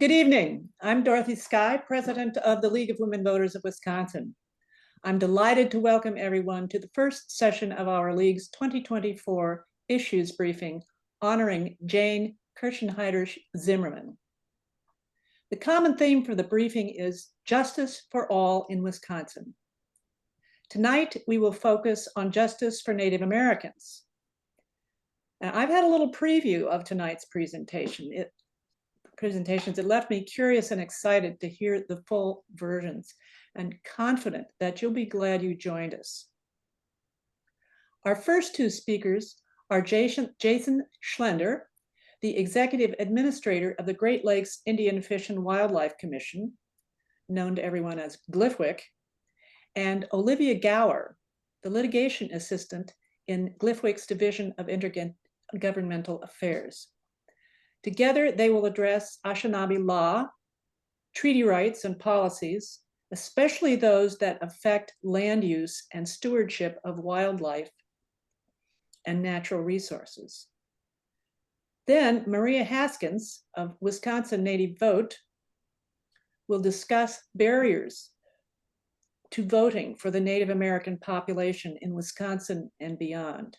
Good evening. I'm Dorothy Sky, president of the League of Women Voters of Wisconsin. I'm delighted to welcome everyone to the first session of our League's 2024 issues briefing honoring Jane Kirschenheiter Zimmerman. The common theme for the briefing is justice for all in Wisconsin. Tonight, we will focus on justice for Native Americans. Now, I've had a little preview of tonight's presentations. It left me curious and excited to hear the full versions and confident that you'll be glad you joined us. Our first two speakers are Jason Schlender, the Executive Administrator of the Great Lakes Indian Fish and Wildlife Commission, known to everyone as GLIFWC, and Olivia Gower, the Litigation Assistant in GLIFWC's Division of Intergovernmental Affairs. Together, they will address Anishinaabe law, treaty rights and policies, especially those that affect land use and stewardship of wildlife and natural resources. Then Maria Haskins of Wisconsin Native Vote will discuss barriers to voting for the Native American population in Wisconsin and beyond.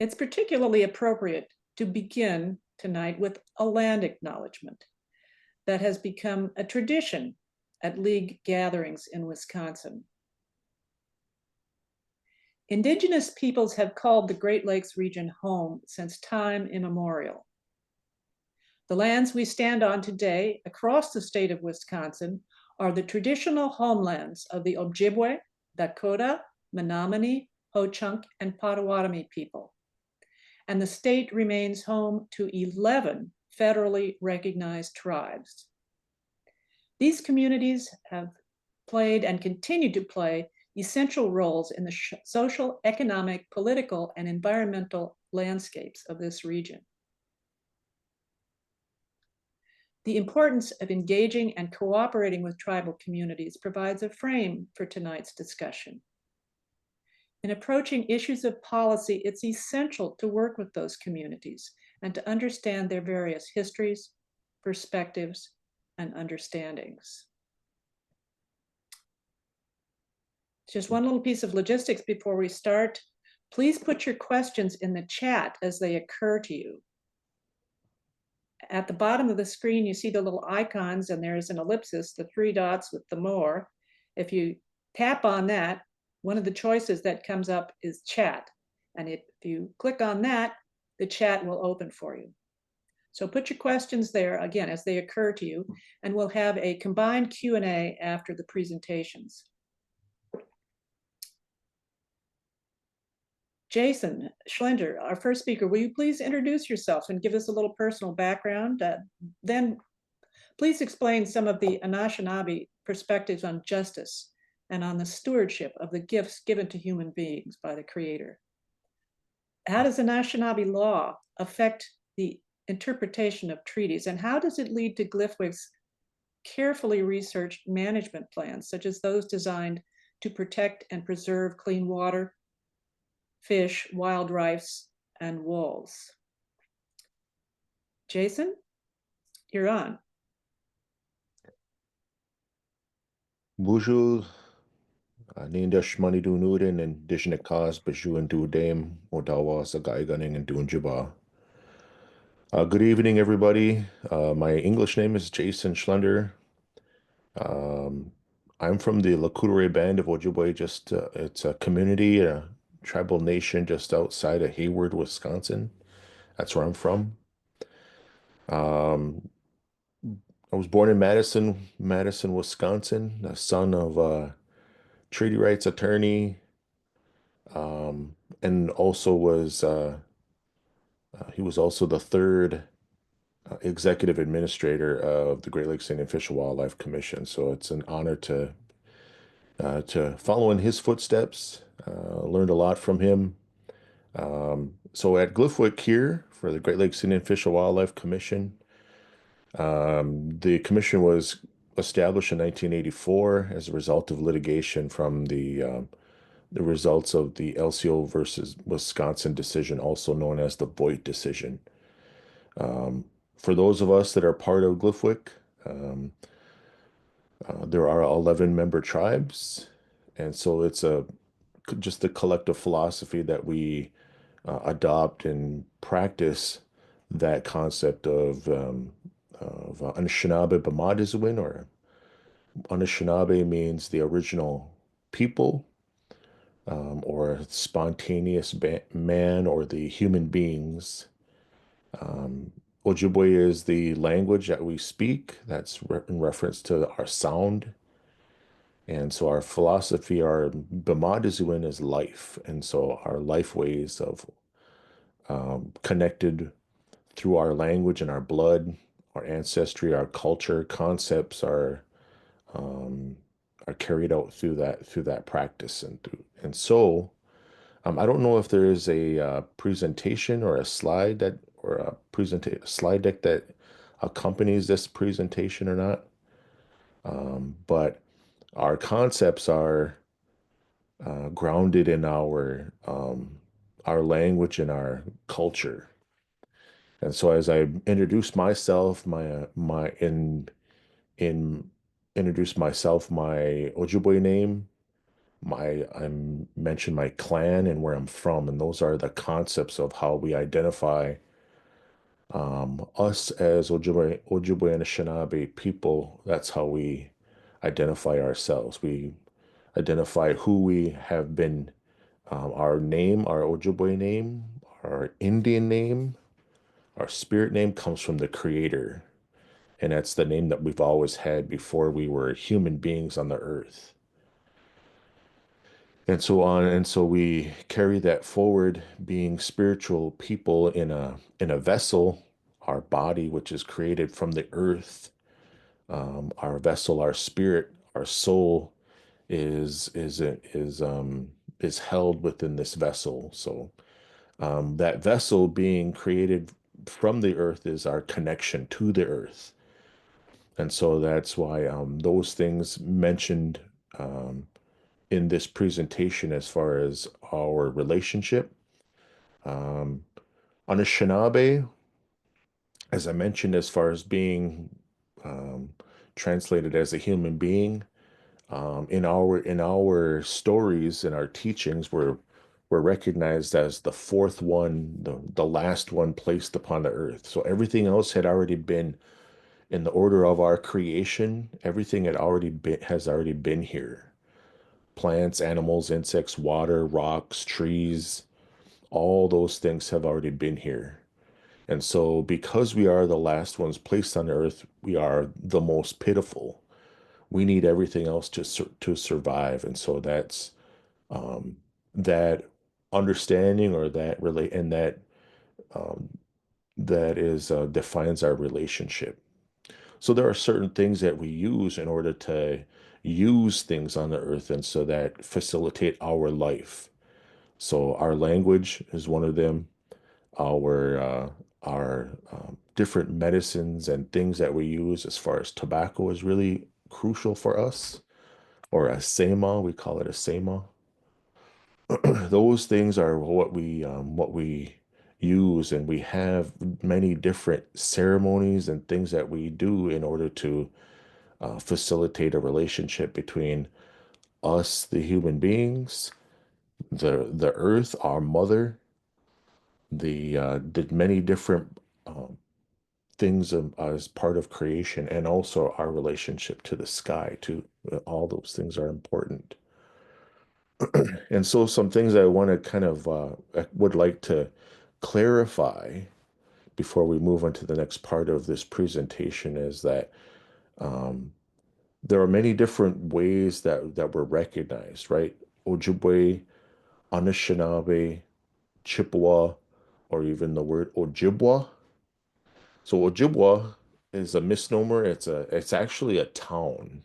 It's particularly appropriate to begin tonight with a land acknowledgement that has become a tradition at League gatherings in Wisconsin. Indigenous peoples have called the Great Lakes region home since time immemorial. The lands we stand on today across the state of Wisconsin are the traditional homelands of the Ojibwe, Dakota, Menominee, Ho-Chunk, and Potawatomi people. And the state remains home to 11 federally recognized tribes. These communities have played and continue to play essential roles in the social, economic, political, and environmental landscapes of this region. The importance of engaging and cooperating with tribal communities provides a frame for tonight's discussion. In approaching issues of policy, it's essential to work with those communities and to understand their various histories, perspectives, and understandings. Just one little piece of logistics before we start. Please put your questions in the chat as they occur to you. At the bottom of the screen, you see the little icons, and there's an ellipsis, the three dots with the more. If you tap on that, one of the choices that comes up is chat. And if you click on that, the chat will open for you. So put your questions there, again, as they occur to you, and we'll have a combined Q&A after the presentations. Jason Schlender, our first speaker, will you please introduce yourself and give us a little personal background? Then please explain some of the Anishinaabe perspectives on justice and on the stewardship of the gifts given to human beings by the Creator. How does Anishinaabe law affect the interpretation of treaties, and how does it lead to GLIFWC's carefully researched management plans, such as those designed to protect and preserve clean water, fish, wild rice, and wolves? Jason, you're on. Bonjour. Nindash money do nudin and dishnik cause baju and do dame odawa sagai gunning and doing jaba. Good evening, everybody. My English name is Jason Schlender. I'm from the Lakudere Band of Ojibwe. It's a community, a tribal nation just outside of Hayward, Wisconsin. That's where I'm from. I was born in Madison, Wisconsin, the son of a treaty rights attorney, and also he was also the third executive administrator of the Great Lakes Indian Fish and Wildlife Commission. So it's an honor to follow in his footsteps. Learned a lot from him. So at GLIFWC here for the Great Lakes Indian Fish and Wildlife Commission, the commission was established in 1984 as a result of litigation from the results of the LCO versus Wisconsin decision, also known as the Voigt decision. For those of us that are part of GLIFWC, there are 11 member tribes. And so it's just a collective philosophy that we adopt and practice that concept of Anishinaabe Bamadizuin, or Anishinaabe means the original people, or spontaneous man, or the human beings. Ojibwe is the language that we speak. That's in reference to our sound. And so our philosophy, our Bamadizuin is life. And so our life ways of connected through our language and our blood, our ancestry, our culture, concepts um, are carried out through that practice. And I don't know if there is a presentation or a slide that or a slide deck that accompanies this presentation or not. But our concepts are grounded in our language and our culture. And so as I introduce myself, in introduce myself, my Ojibwe name, I mention my clan and where I'm from, and those are the concepts of how we identify us as Ojibwe and Anishinaabe people. That's how we identify ourselves. We identify who we have been, our name, our Ojibwe name, our Indian name, our spirit name comes from the Creator. And that's the name that we've always had before we were human beings on the earth. And so on. And so we carry that forward, being spiritual people in a vessel, our body, which is created from the earth. Our vessel, our spirit, our soul is held within this vessel. So that vessel being created from the earth is our connection to the earth. And so that's why those things mentioned um, in this presentation as far as our relationship. Um, Anishinaabe, as I mentioned, as far as being um, translated as a human being, in our stories, in our teachings, we're recognized as the fourth one, the last one placed upon the earth. So everything else had already been in the order of our creation. Everything has already been here. Plants, animals, insects, water, rocks, trees, all those things have already been here. And so because we are the last ones placed on earth, we are the most pitiful. We need everything else to survive. And so that's um, that understanding, or that relate and um, that is defines our relationship. So there are certain things that we use in order to use things on the earth, and so that facilitate our life. So our language is one of them. Our different medicines and things that we use, as far as tobacco, is really crucial for us. Or a sema, we call it a sema. Those things are what we use, and we have many different ceremonies and things that we do in order to facilitate a relationship between us, the human beings, the earth, our mother, the many different things as part of creation, and also our relationship to the sky too. All those things are important. And so some things I want to kind of I would like to clarify before we move on to the next part of this presentation is that um, there are many different ways that we're recognized, right? Ojibwe, Anishinaabe, Chippewa, or even the word Ojibwa. So Ojibwa is a misnomer. It's actually a town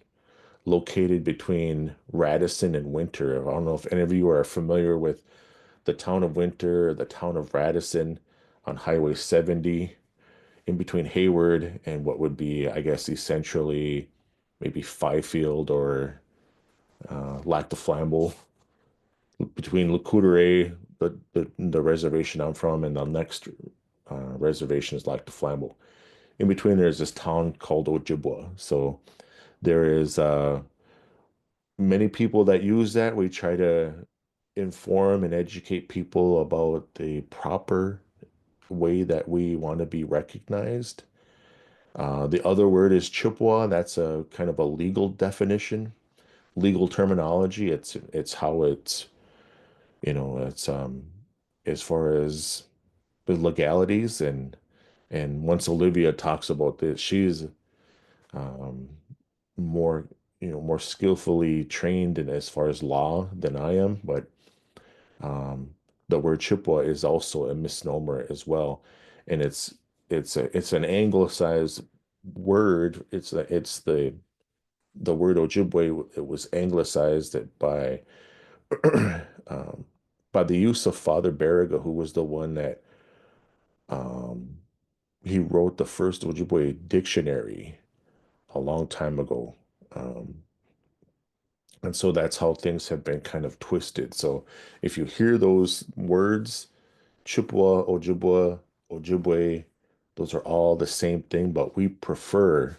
located between Radisson and Winter. I don't know if any of you are familiar with the town of Winter, the town of Radisson on Highway 70, in between Hayward and what would be, I guess, essentially maybe Fifield or Lac du Flambeau, between Le Coudray, the reservation I'm from, and the next reservations like the Flambeau. In between, there's this town called Ojibwa. So there is many people that use that. We try to inform and educate people about the proper way that we want to be recognized. The other word is Chippewa. That's a kind of a legal definition, legal terminology. It's how it's, it's as far as the legalities, and once Olivia talks about this, she's um more, more skillfully trained in as far as law than I am, but um the word Chippewa is also a misnomer as well. And it's an anglicized word. The word Ojibwe, it was anglicized um, by the use of Father Barriga, who was the one that um, he wrote the first Ojibwe dictionary a long time ago. Um, and so that's how things have been kind of twisted. So if you hear those words, Chippewa, Ojibwa, Ojibwe, those are all the same thing, but we prefer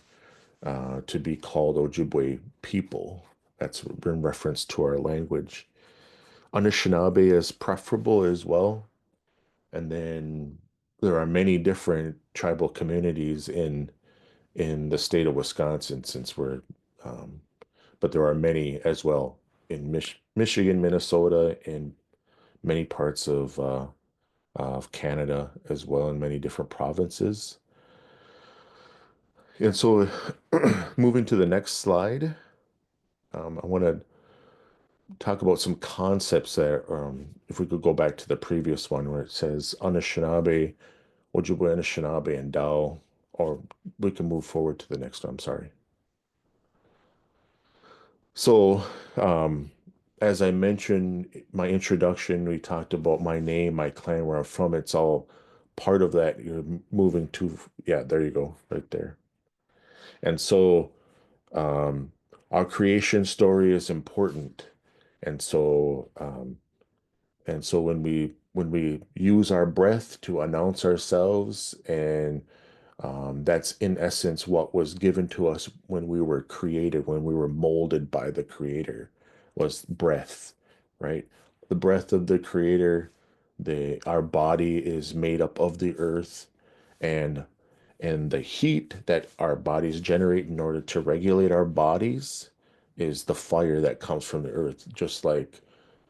to be called Ojibwe people. That's in reference to our language. Anishinaabe is preferable as well. And then there are many different tribal communities in the state of Wisconsin, since um, but there are many as well in Michigan, Minnesota, and many parts of Canada as well, in many different provinces. And so, moving to the next slide, I want to talk about some concepts that, if we could go back to the previous one where it says Anishinaabe, Ojibwe Anishinaabe, and Dao, or we can move forward to the next one, I'm sorry. So, as I mentioned, my introduction, we talked about my name, my clan, where I'm from. It's all part of that. You're moving to, yeah, there you go, right there. And so, um, our creation story is important. And so, when we use our breath to announce ourselves, and that's in essence what was given to us when we were created, when we were molded by the Creator, was breath, right? The breath of the Creator. Our body is made up of the earth, and the heat that our bodies generate in order to regulate our bodies is the fire that comes from the earth, just like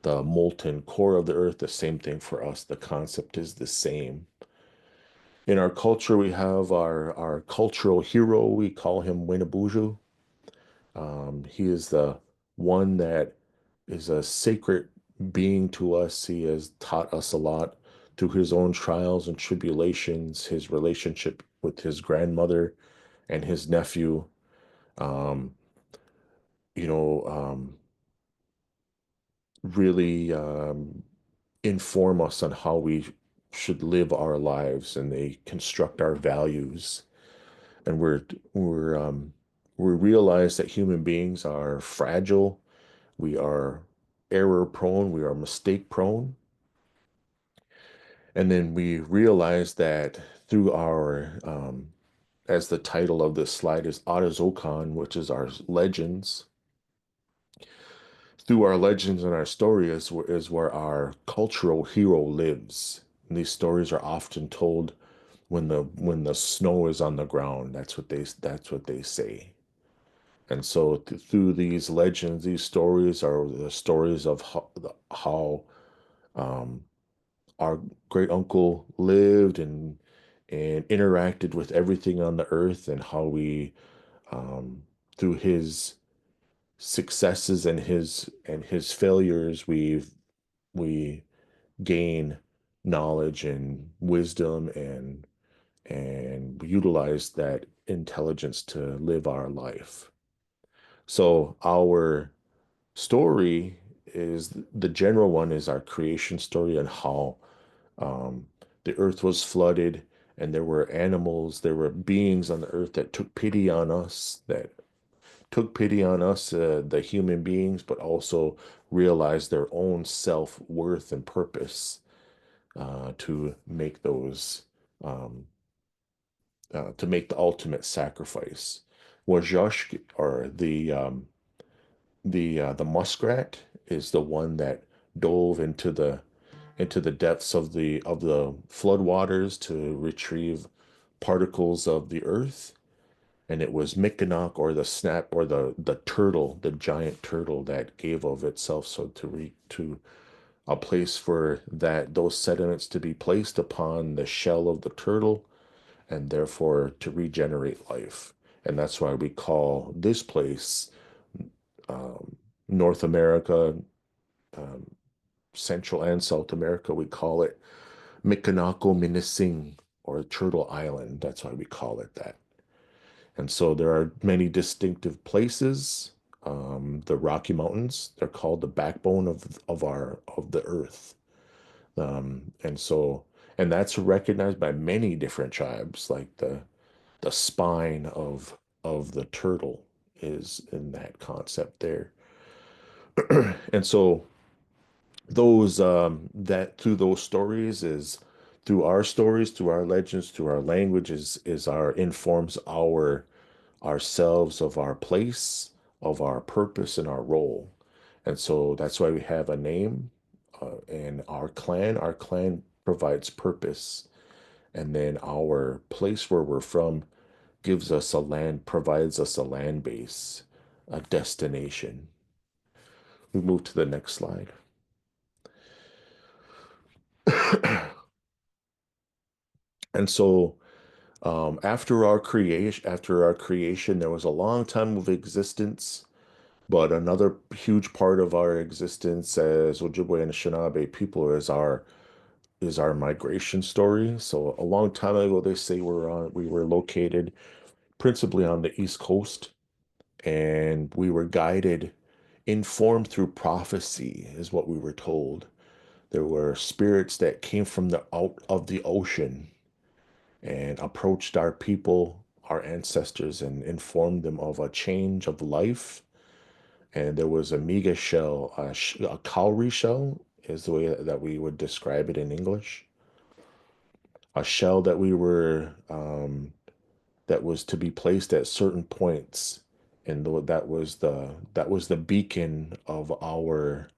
the molten core of the earth. The same thing for us. The concept is the same. In our culture, we have our cultural hero. We call him Winnebuju. He is the one that is a sacred being to us. He has taught us a lot through his own trials and tribulations, his relationship with his grandmother and his nephew. Um, you know, really inform us on how we should live our lives, and they construct our values. And we realize that human beings are fragile. We are error prone. We are mistake prone. And then we realize that through as the title of this slide is Atazokan, which is our legends. Through our legends and our story is where our cultural hero lives. And these stories are often told when the snow is on the ground. That's what they say. And so through these legends, these stories are the stories of how um, our great uncle lived and interacted with everything on the earth, and how we, through his successes and his failures, we gain knowledge and wisdom, and utilize that intelligence to live our life. So our story is the general one is our creation story, and how um, the earth was flooded, and there were animals, there were beings on the earth that took pity on us, the human beings, but also realized their own self-worth and purpose to make those um, to make the ultimate sacrifice. Wajush, or the muskrat, is the one that dove into the depths of the floodwaters to retrieve particles of the earth. And it was Mikanok, or the snap, or the turtle, the giant turtle, that gave of itself, so to a place for that those sediments to be placed upon the shell of the turtle, and therefore to regenerate life. And that's why we call this place, um, North America, um, Central and South America, we call it Mikanako Minising, or Turtle Island. That's why we call it that. And so there are many distinctive places. The Rocky Mountains, they're called the backbone of the earth. And so, and that's recognized by many different tribes, like the spine of the turtle is in that concept there. And so those that through those stories is through our stories, through our legends, through our languages, is our informs ourselves of our place, of our purpose, and our role. And so that's why we have a name, and our clan. Our clan provides purpose, and then our place where we're from gives us a land, provides us a land base, a destination. We move to the next slide. And so, after our creation, there was a long time of existence. But another huge part of our existence as Ojibwe and Anishinaabe people is our migration story. So a long time ago, they say we were located principally on the East Coast, and we were guided, informed through prophecy, is what we were told. There were spirits that came from the out of the ocean and approached our people, our ancestors, and informed them of a change of life. And there was a mega shell, a cowrie shell is the way that we would describe it in English. A shell that was to be placed at certain points, and that was the beacon of our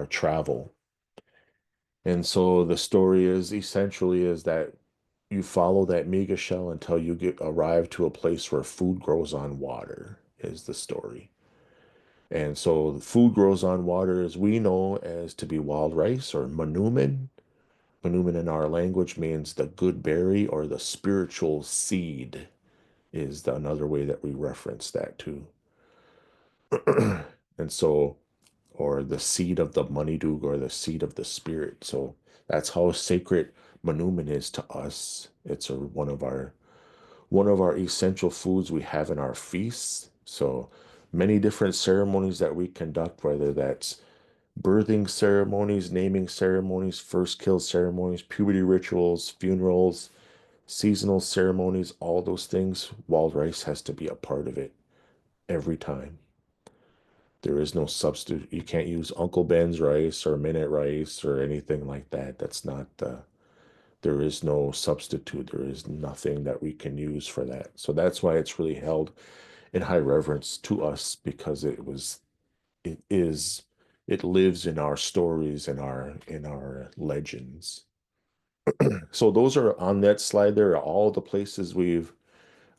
travel. And so the story is essentially is that you follow that mega shell until you arrive to a place where food grows on water, is the story. And so the food grows on water as we know as to be wild rice, or manumin. Manumin in our language means the good berry, or the spiritual seed, is another way that we reference that too. And so, or the seed of the Manidug, or the seed of the spirit. So that's how sacred manumin is to us. It's one of our essential foods we have in our feasts. So many different ceremonies that we conduct, whether that's birthing ceremonies, naming ceremonies, first kill ceremonies, puberty rituals, funerals, seasonal ceremonies, all those things, wild rice has to be a part of it every time. There is no substitute. You can't use Uncle Ben's rice or minute rice or anything like that. There is no substitute. There is nothing that we can use for that. So that's why it's really held in high reverence to us, because it is, it lives in our stories and in our legends. So those are on that slide. There are all the places we've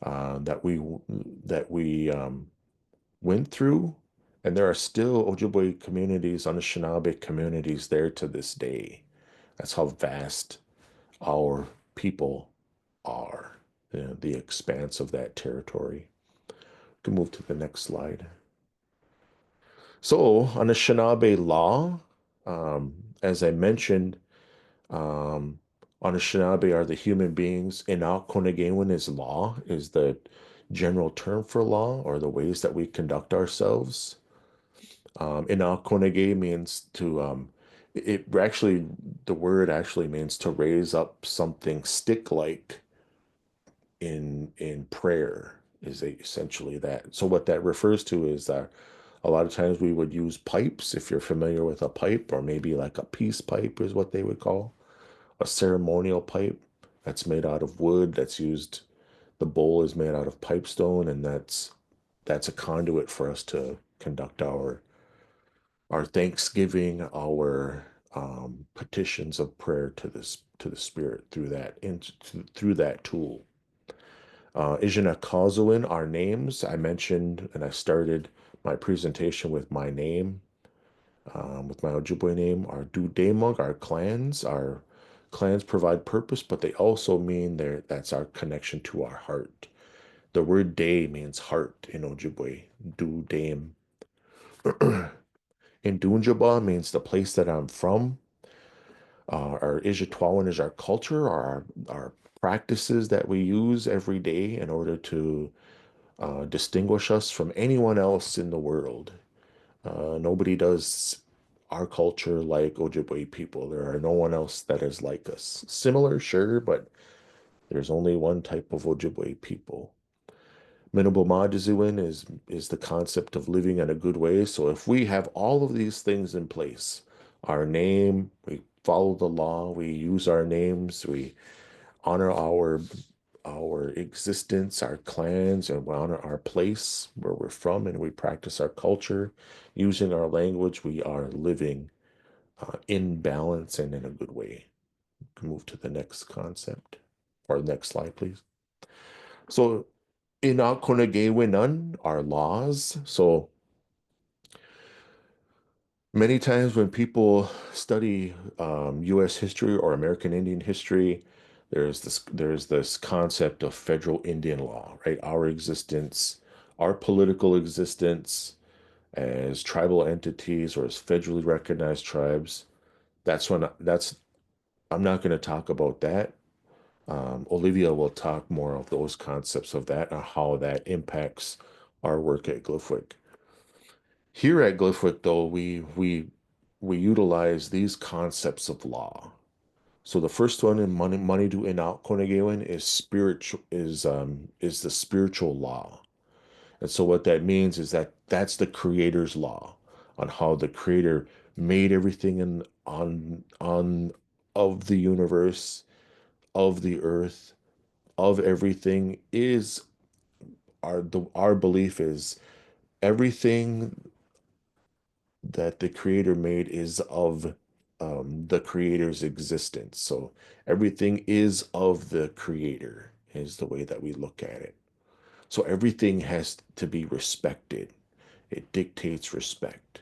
that we went through, and there are still Ojibwe communities, Anishinaabe communities there to this day. That's how vast our people are, the expanse of that territory. We can move to the next slide. So, Anishinaabe law, as I mentioned, um, Anishinaabe are the human beings. Inalkonagewin is law, is the general term for law, or the ways that we conduct ourselves. Inalkonage means to, it actually, the word actually means to raise up something stick-like in prayer, is essentially that. So what that refers to is that a lot of times we would use pipes, if you're familiar with a pipe, or maybe like a peace pipe is what they would call a ceremonial pipe that's made out of wood that's used. The bowl is made out of pipestone, and that's a conduit for us to conduct our thanksgiving, our petitions of prayer to this to the Spirit through that tool. Ijinakazuin, our names. I mentioned, and I started my presentation with my name, with my Ojibwe name. Our Dudemug, our clans provide purpose, but they also mean that's our connection to our heart. The word day means heart in Ojibwe. Dudem. And Dunjaba means the place that I'm from. Our Ijitwawan is our culture, our practices that we use every day in order to distinguish us from anyone else in the world. Nobody does our culture like Ojibwe people. There are no one else that is like us. Similar, sure, but there's only one type of Ojibwe people. Minabomadiziwin is the concept of living in a good way. So if we have all of these things in place, our name, we follow the law, we use our names, we honor our existence, our clans, and we honor our place where we're from, and we practice our culture using our language, we are living in balance and in a good way. Can move to the next concept or the next slide, please. So in our Konagewinan, our laws. So many times when people study U.S. history or American Indian history, there's this concept of federal Indian law, right? Our existence, our political existence as tribal entities or as federally recognized tribes. That's I'm not going to talk about that. Olivia will talk more of those concepts of that and how that impacts our work at GLIFWC. Here at GLIFWC, though, we utilize these concepts of law. So the first one in money to Inal Konegewen is is the spiritual law. And so what that means is that that's the creator's law on how the creator made everything on of the universe, of the earth, of everything is our belief is everything that the creator made is of the creator's existence. So everything is of the creator is the way that we look at it. So everything has to be respected. It dictates respect.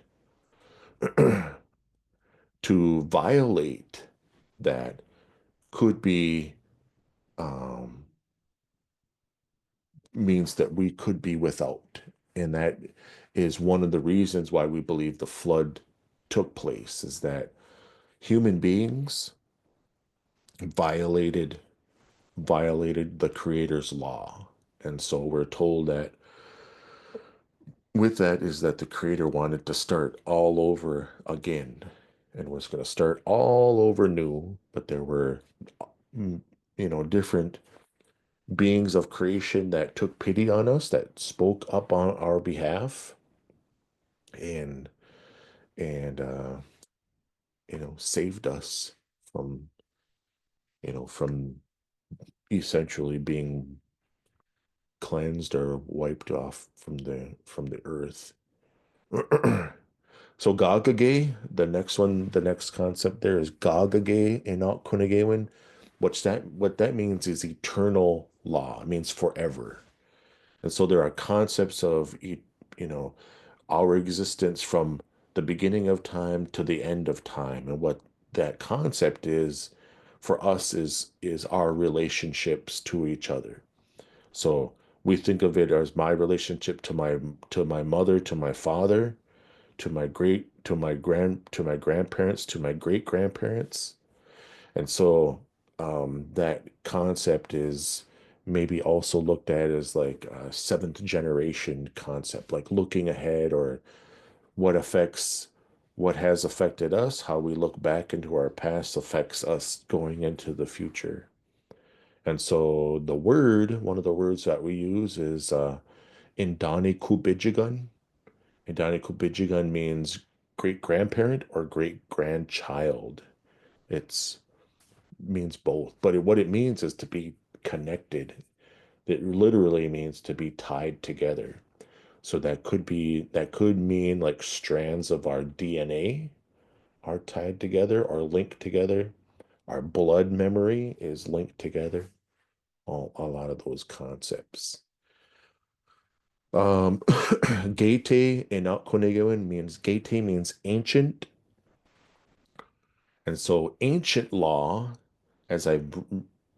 To violate that could be um, means that we could be without. And that is one of the reasons why we believe the flood took place, is that human beings violated the creator's law. And so we're told that with that is that the creator wanted to start all over again and was going to start all over new, but there were mm, different beings of creation that took pity on us, that spoke up on our behalf, and and saved us from from essentially being cleansed or wiped off from the earth. So Gagage, the next concept there is Gagage in Kunigewin. What that means is eternal law. It means forever. And so there are concepts of our existence from the beginning of time to the end of time. And what that concept is for us is our relationships to each other. So we think of it as my relationship to my mother, to my father, to my grandparents, to my great grandparents. And so that concept is maybe also looked at as like a seventh generation concept, like looking ahead or what has affected us, how we look back into our past affects us going into the future. And so one of the words that we use is Indani Kubijigan. Indani Kubijigan means great grandparent or great grandchild. It's means both, but what it means is to be connected. It literally means to be tied together. So that could mean like strands of our DNA are tied together or linked together. Our blood memory is linked together. A lot of those concepts. Gete in Alkonegawan means Gete means ancient. And so ancient law, as I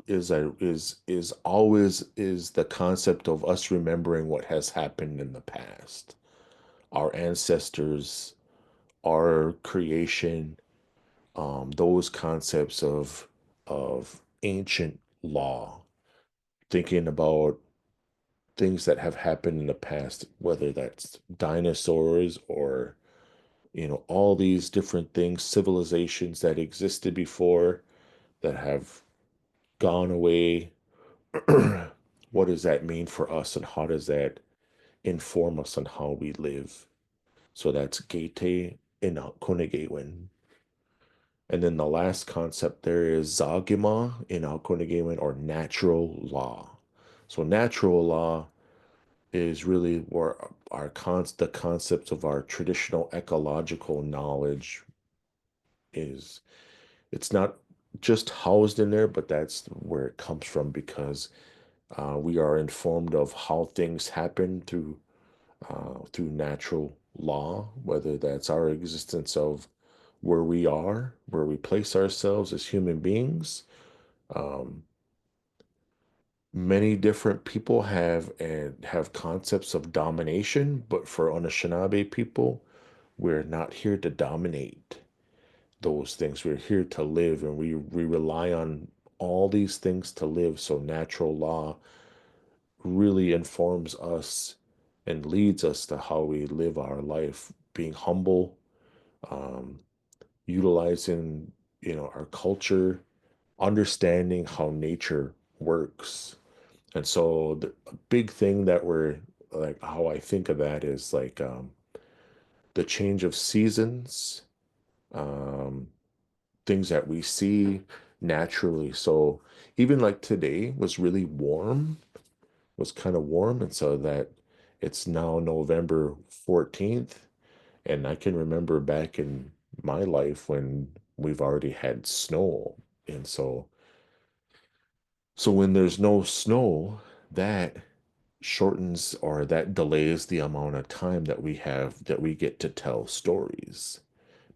is always is the concept of us remembering what has happened in the past. Our ancestors, our creation, those concepts of ancient law, thinking about things that have happened in the past, whether that's dinosaurs or all these different things, civilizations that existed before that have gone away. What does that mean for us, and how does that inform us on how we live? So that's Gete in Alkonegawen. And then the last concept there is Zagima in Alkonegawen, or natural law. So natural law is really where the concepts of our traditional ecological knowledge is. It's not just housed in there, but that's where it comes from, because we are informed of how things happen through natural law, whether that's our existence of where we are, where we place ourselves as human beings. Um, Many different people have concepts of domination, but for Anishinaabe people, we're not here to dominate those things. We're here to live, and we rely on all these things to live. So natural law really informs us and leads us to how we live our life, being humble, um, utilizing, our culture, understanding how nature works. And so a big thing that we're like, how I think of that is like the change of seasons, um, things that we see naturally. So even like today was really warm, was kind of warm. And so that it's now November 14th. And I can remember back in my life when we've already had snow. And so when there's no snow, that shortens or that delays the amount of time that we get to tell stories,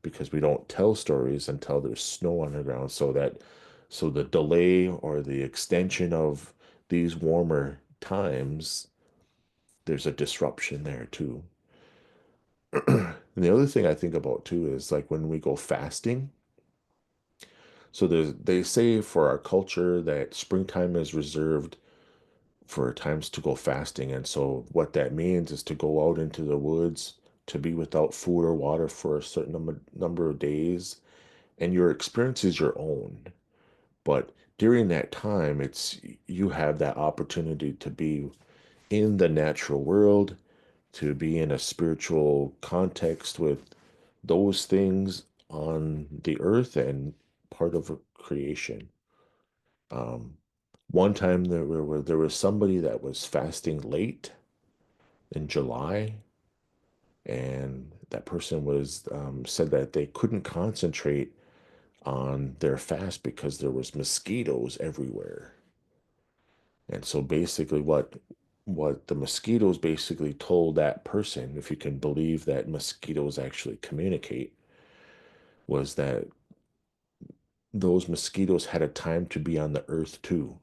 because we don't tell stories until there's snow on the ground. So the delay or the extension of these warmer times, there's a disruption there too. And the other thing I think about too is like when we go fasting. So they say for our culture that springtime is reserved for times to go fasting. And so what that means is to go out into the woods, to be without food or water for a certain number of days, and your experience is your own. But during that time, you have that opportunity to be in the natural world, to be in a spiritual context with those things on the earth and part of creation. Um, One time there was somebody that was fasting late in July, and that person was said that they couldn't concentrate on their fast because there was mosquitoes everywhere. And so basically what the mosquitoes basically told that person, if you can believe that mosquitoes actually communicate, was that those mosquitoes had a time to be on the earth too.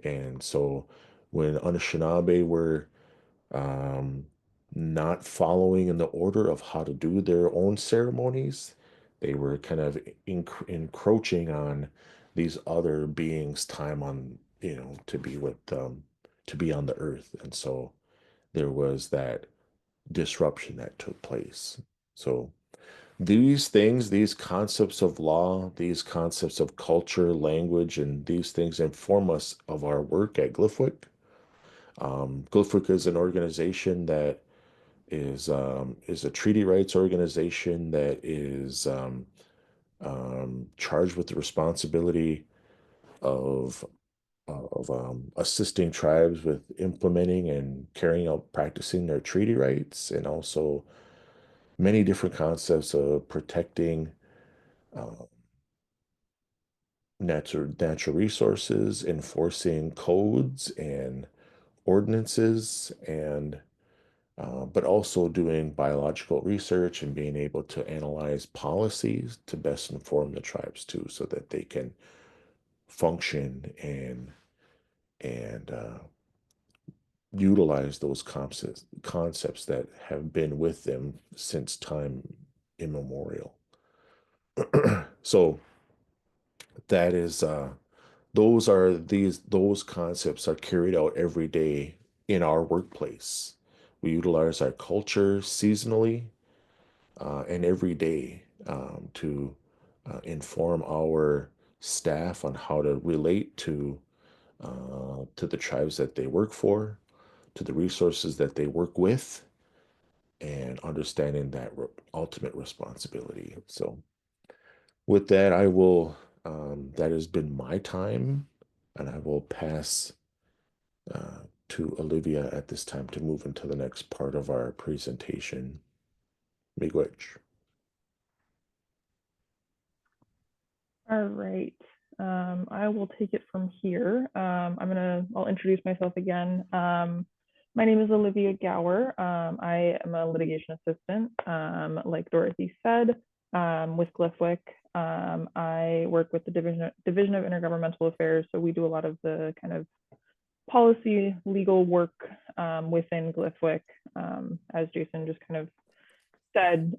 And so when Anishinaabe were um, not following in the order of how to do their own ceremonies, they were kind of encroaching on these other beings' time on, to be on the earth. And so there was that disruption that took place. So these things, these concepts of law, these concepts of culture, language, and these things inform us of our work at GLIFWC. GLIFWC is an organization that is a treaty rights organization that is charged with the responsibility of assisting tribes with implementing and carrying out practicing their treaty rights, and also many different concepts of protecting natural resources, enforcing codes and ordinances, and but also doing biological research and being able to analyze policies to best inform the tribes too, so that they can function and utilize those concepts that have been with them since time immemorial. So that is those concepts are carried out every day in our workplace. We utilize our culture seasonally and every day to inform our staff on how to relate to the tribes that they work for, to the resources that they work with, and understanding that ultimate responsibility. So with that, that has been my time, and I will pass to Olivia at this time to move into the next part of our presentation. Miigwech. All right. I will take it from here. I'll introduce myself again. My name is Olivia Gower. I am a litigation assistant, like Dorothy said, with GLIFWC. I work with the Division of Intergovernmental Affairs, so we do a lot of the kind of policy legal work within GLIFWC. As Jason just kind of said,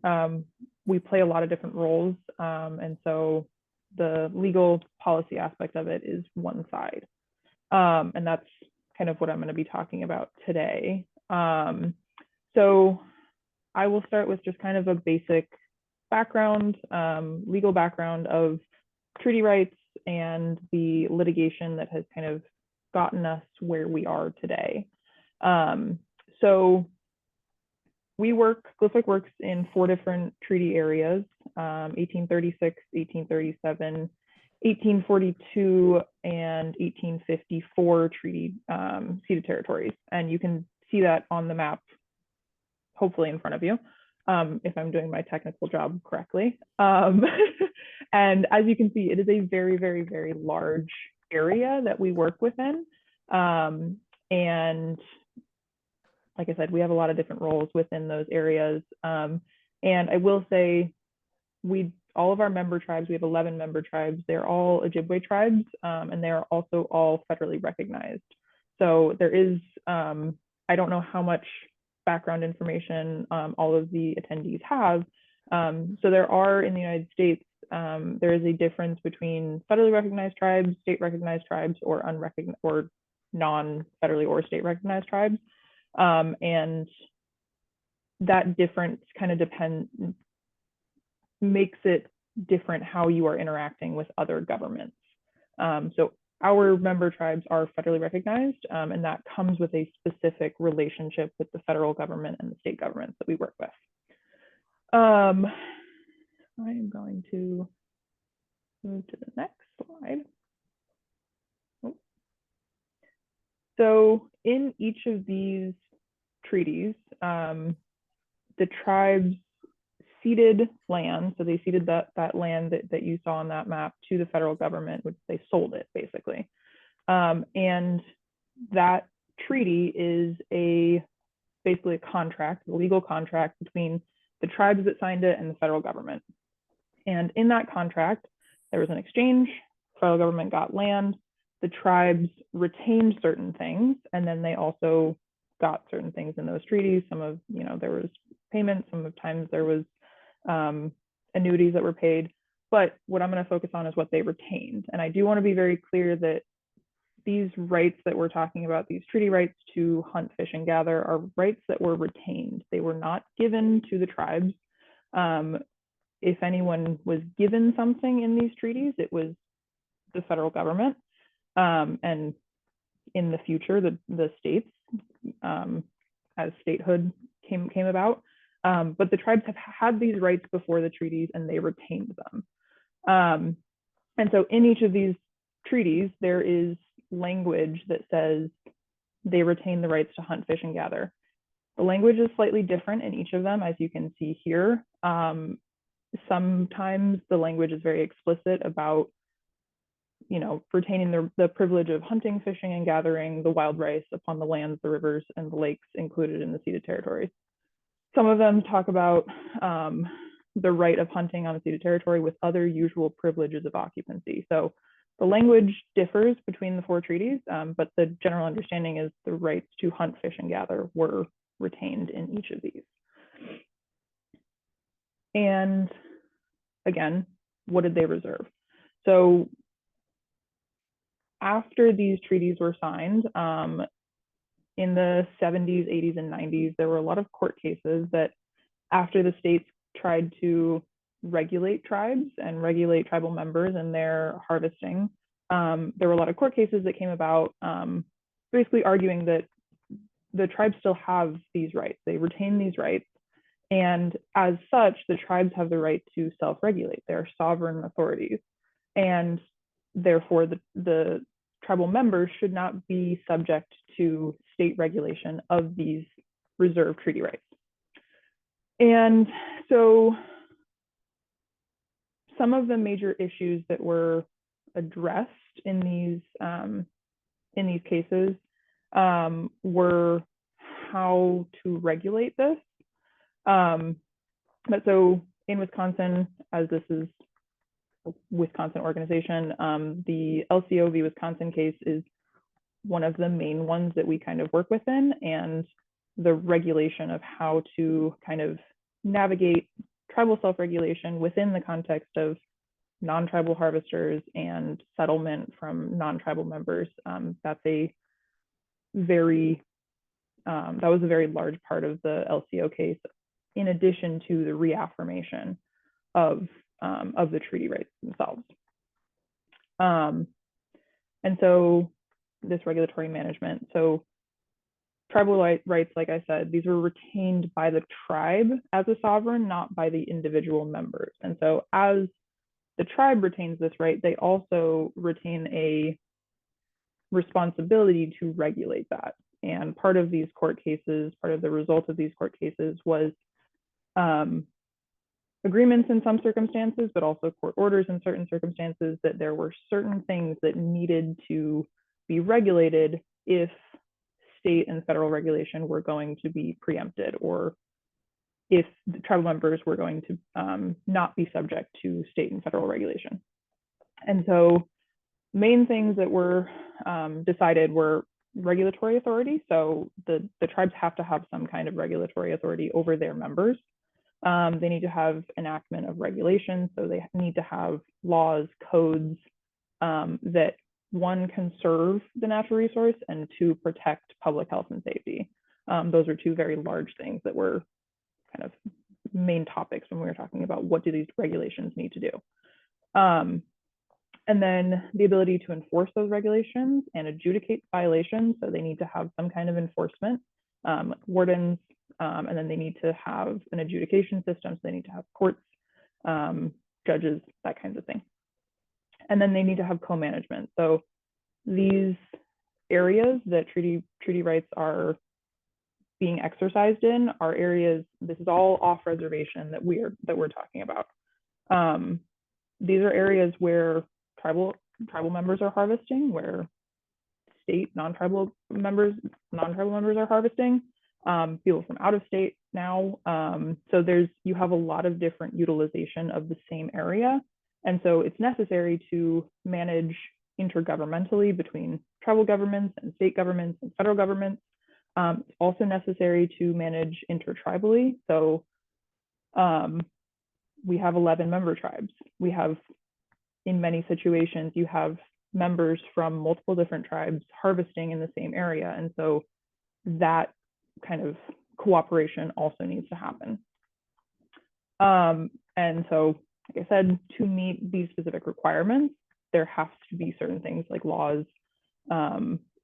we play a lot of different roles, and so the legal policy aspect of it is one side. And that's kind of what I'm going to be talking about today. So I will start with just kind of a basic background, legal background of treaty rights and the litigation that has kind of gotten us where we are today. So GLIFWC works in 4 different treaty areas, 1836, 1837, 1842, and 1854 treaty ceded territories. And you can see that on the map, hopefully in front of you, if I'm doing my technical job correctly. And as you can see, it is a very, very, very large area that we work within. And like I said, we have a lot of different roles within those areas. And I will say, all of our member tribes, we have 11 member tribes, they're all Ojibwe tribes, and they're also all federally recognized. So there is, I don't know how much background information all of the attendees have. So there are, in the United States, there is a difference between federally recognized tribes, state recognized tribes, or unrecognized or non-federally or state recognized tribes. And that difference kind of makes it different how you are interacting with other governments. So our member tribes are federally recognized, and that comes with a specific relationship with the federal government and the state governments that we work with. I am going to move to the next slide. So in each of these treaties, the tribes ceded land, so they ceded that land that you saw on that map to the federal government, which they sold it basically. And that treaty is basically a contract, a legal contract between the tribes that signed it and the federal government. And in that contract, there was an exchange, the federal government got land, the tribes retained certain things, and then they also got certain things in those treaties. Some of, there was payments, some of times there was annuities that were paid. But what I'm going to focus on is what they retained. And I do want to be very clear that these rights that we're talking about, these treaty rights to hunt, fish, and gather, are rights that were retained. They were not given to the tribes. If anyone was given something in these treaties, it was the federal government. And in the future, the states, as statehood came about. But the tribes have had these rights before the treaties, and they retained them. And so in each of these treaties, there is language that says they retain the rights to hunt, fish, and gather. The language is slightly different in each of them, as you can see here. Sometimes the language is very explicit about, retaining the privilege of hunting, fishing, and gathering the wild rice upon the lands, the rivers, and the lakes included in the ceded territories. Some of them talk about the right of hunting on a ceded territory with other usual privileges of occupancy. So the language differs between the 4 treaties, but the general understanding is the rights to hunt, fish, and gather were retained in each of these. And again, what did they reserve? So after these treaties were signed, in the 70s, 80s, and 90s, there were a lot of court cases that after the states tried to regulate tribes and regulate tribal members and their harvesting, there were a lot of court cases that came about basically arguing that the tribes still have these rights. They retain these rights. And as such, the tribes have the right to self-regulate. They are sovereign authorities. And therefore, the tribal members should not be subject to state regulation of these reserved treaty rights. And so some of the major issues that were addressed in these cases were how to regulate this. But so in Wisconsin, as this is a Wisconsin organization, the LCOV Wisconsin case is one of the main ones that we kind of work within, and the regulation of how to kind of navigate tribal self-regulation within the context of non-tribal harvesters and settlement from non-tribal members. That's a very, that was a very large part of the LCO case, in addition to the reaffirmation of the treaty rights themselves. And so this regulatory management, so tribal rights, like I said, these were retained by the tribe as a sovereign, not by the individual members. And so as the tribe retains this right, they also retain a responsibility to regulate that. And part of these court cases, part of the result of these court cases was agreements in some circumstances, but also court orders in certain circumstances, that there were certain things that needed to be regulated if state and federal regulation were going to be preempted, or if the tribal members were going to not be subject to state and federal regulation. And so main things that were decided were regulatory authority. So the tribes have to have some kind of regulatory authority over their members. They need to have enactment of regulations. So they need to have laws, codes that, one, conserve the natural resource, and two, protect public health and safety. Those are two very large things that were kind of main topics when we were talking about what do these regulations need to do. And then the ability to enforce those regulations and adjudicate violations. So they need to have some kind of enforcement, wardens, and then they need to have an adjudication system. So they need to have courts, judges, that kind of thing. And then they need to have co-management. So these areas that treaty rights are being exercised in are areas, this is all off reservation that we're talking about. These are areas where tribal members are harvesting, where state non-tribal members are harvesting, people from out of state now. So you have a lot of different utilization of the same area. And so it's necessary to manage intergovernmentally between tribal governments and state governments and federal governments. It's also necessary to manage intertribally. So we have 11 member tribes. We have, in many situations, you have members from multiple different tribes harvesting in the same area. And so that kind of cooperation also needs to happen. And so, like I said, to meet these specific requirements, there has to be certain things like laws,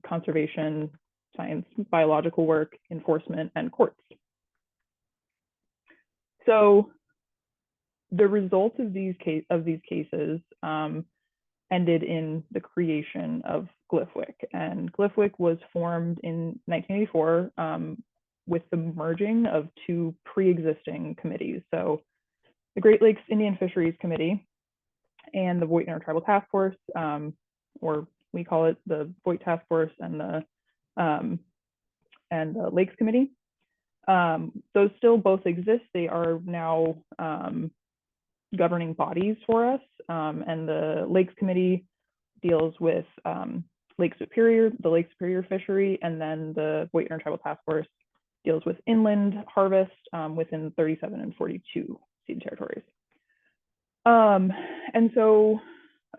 conservation, science, biological work, enforcement, and courts. So the results of these cases, and ended in the creation of GLIFWC. And GLIFWC was formed in 1984 with the merging of two pre-existing committees. So the Great Lakes Indian Fisheries Committee and the Voight Intertribal Task Force, or we call it the Voight Task Force and the Lakes Committee. Those still both exist. They are now governing bodies for us. And the Lakes Committee deals with Lake Superior, the Lake Superior fishery, and then the Voight Intertribal Task Force deals with inland harvest within 37 and 42 ceded territories. And so,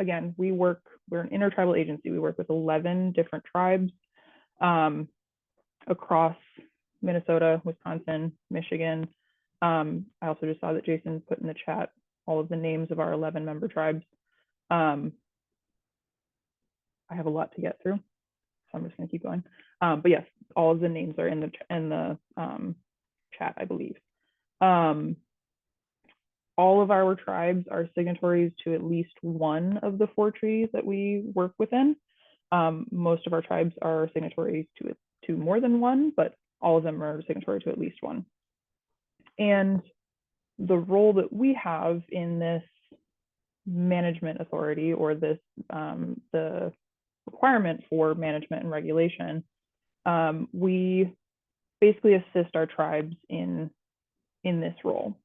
again, we're an intertribal agency. We work with 11 different tribes across Minnesota, Wisconsin, Michigan. I also just saw that Jason put in the chat all of the names of our 11 member tribes. I have a lot to get through, so I'm just going to keep going. But yes, all of the names are in the chat, I believe. All of our tribes are signatories to at least one of the 4 treaties that we work within. Most of our tribes are signatories to more than one, but all of them are signatory to at least one. And the role that we have in this management authority, or this the requirement for management and regulation, we basically assist our tribes in this role.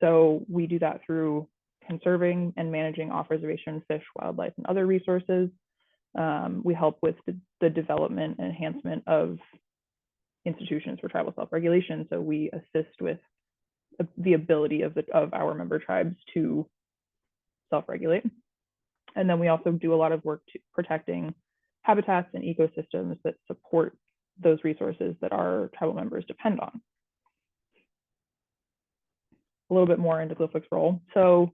So we do that through conserving and managing off-reservation fish, wildlife, and other resources. We help with the development and enhancement of institutions for tribal self-regulation. So we assist with the ability of our member tribes to self-regulate. And then we also do a lot of work to protecting habitats and ecosystems that support those resources that our tribal members depend on. A little bit more into GLIFWC's role. So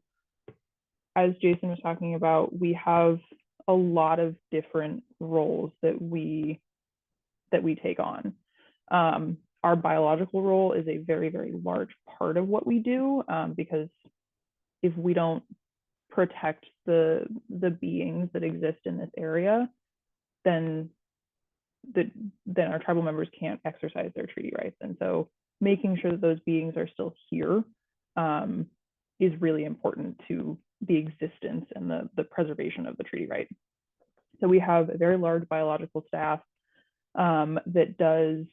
as Jason was talking about, we have a lot of different roles that we take on. Our biological role is a very, very large part of what we do, because if we don't protect the beings that exist in this area, then our tribal members can't exercise their treaty rights. And so making sure that those beings are still here is really important to the existence and the preservation of the treaty right. So we have a very large biological staff that does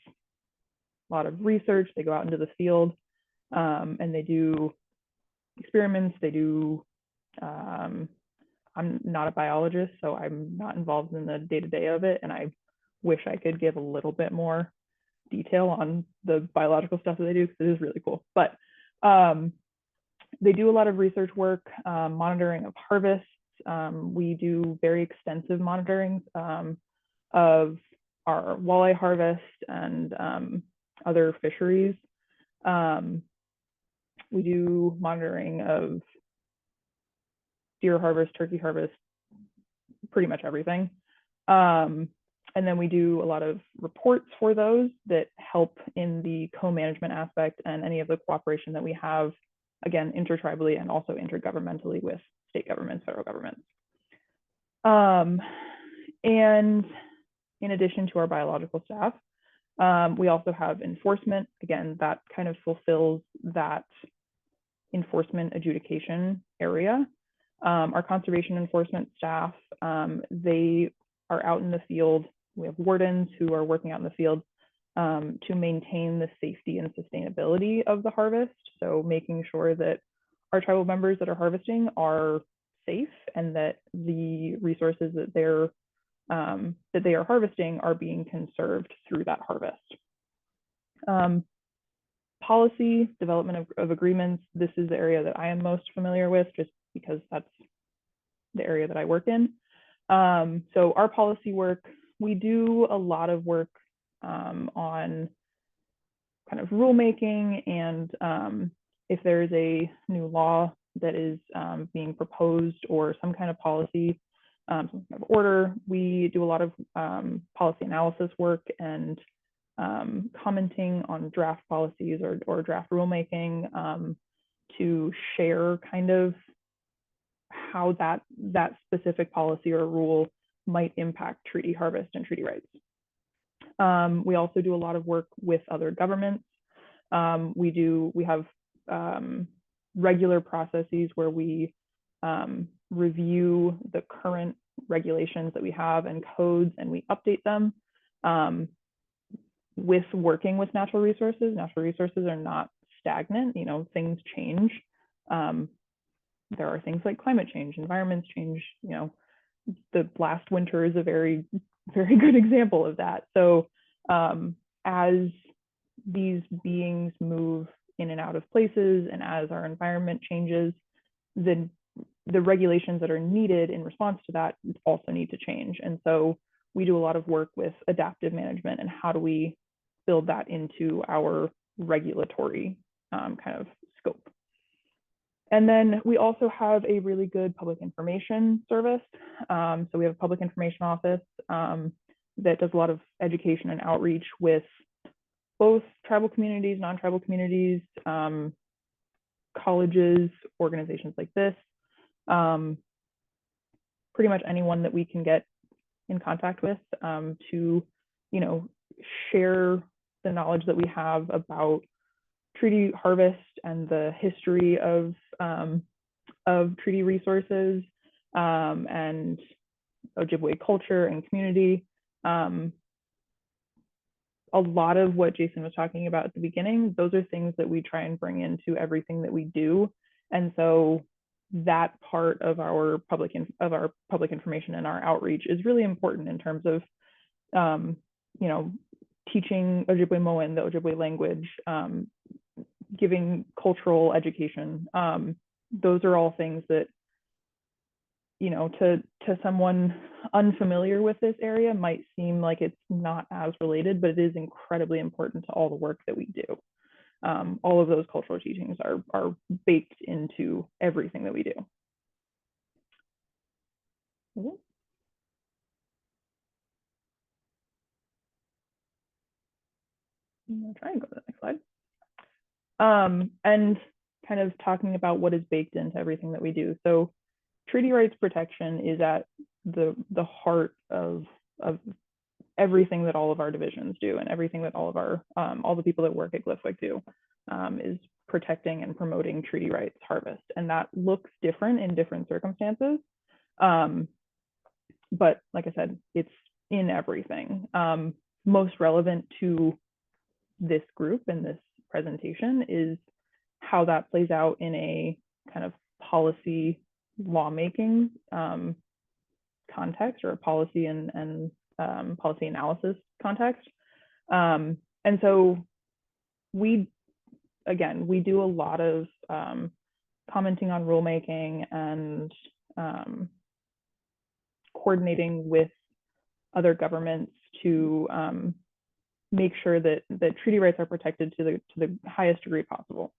a lot of research. They go out into the field and they do experiments. They do, I'm not a biologist, so I'm not involved in the day-to-day of it. And I wish I could give a little bit more detail on the biological stuff that they do, because it is really cool. But they do a lot of research work, monitoring of harvests. We do very extensive monitoring of our walleye harvest and other fisheries. We do monitoring of deer harvest, turkey harvest, pretty much everything. And then we do a lot of reports for those that help in the co-management aspect and any of the cooperation that we have, again, intertribally and also intergovernmentally with state governments, federal governments. And in addition to our biological staff, we also have enforcement. Again, that kind of fulfills that enforcement adjudication area. Our conservation enforcement staff, they are out in the field. We have wardens who are working out in the field to maintain the safety and sustainability of the harvest. So making sure that our tribal members that are harvesting are safe and that the resources that they are harvesting are being conserved through that harvest. Policy, development of agreements. This is the area that I am most familiar with, just because that's the area that I work in. So our policy work, we do a lot of work on kind of rulemaking, and if there's a new law that is being proposed or some kind of policy, some kind of order, we do a lot of policy analysis work and commenting on draft policies or draft rulemaking to share kind of how that specific policy or rule might impact treaty harvest and treaty rights. We also do a lot of work with other governments. We have regular processes where we review the current regulations that we have and codes, and we update them. With working with natural resources are not stagnant. You know, things change. There are things like climate change, environments change. You know, the last winter is a very, very good example of that. So as these beings move in and out of places, and as our environment changes, then the regulations that are needed in response to that also need to change. And so we do a lot of work with adaptive management and how do we build that into our regulatory kind of scope. And then we also have a really good public information service. So we have a public information office that does a lot of education and outreach with both tribal communities, non-tribal communities, colleges, organizations like this, pretty much anyone that we can get in contact with to, you know, share the knowledge that we have about treaty harvest and the history of treaty resources and Ojibwe culture and community. A lot of what Jason was talking about at the beginning, those are things that we try and bring into everything that we do. And so that part of our public information and our outreach is really important in terms of, you know, teaching Ojibwe Moan, the Ojibwe language, giving cultural education. Those are all things that, you know, to someone unfamiliar with this area might seem like it's not as related, but it is incredibly important to all the work that we do. All of those cultural teachings are baked into everything that we do. I'm gonna try and go to the next slide. And kind of talking about what is baked into everything that we do. So treaty rights protection is at the heart of everything that all of our divisions do, and everything that all of our all the people that work at GLIFWC do is protecting and promoting treaty rights harvest. And that looks different in different circumstances. But like I said, it's in everything. Most relevant to this group and this presentation is how that plays out in a kind of policy lawmaking context, or a policy and policy analysis context. And so we do a lot of commenting on rulemaking and coordinating with other governments to make sure that treaty rights are protected to the highest degree possible.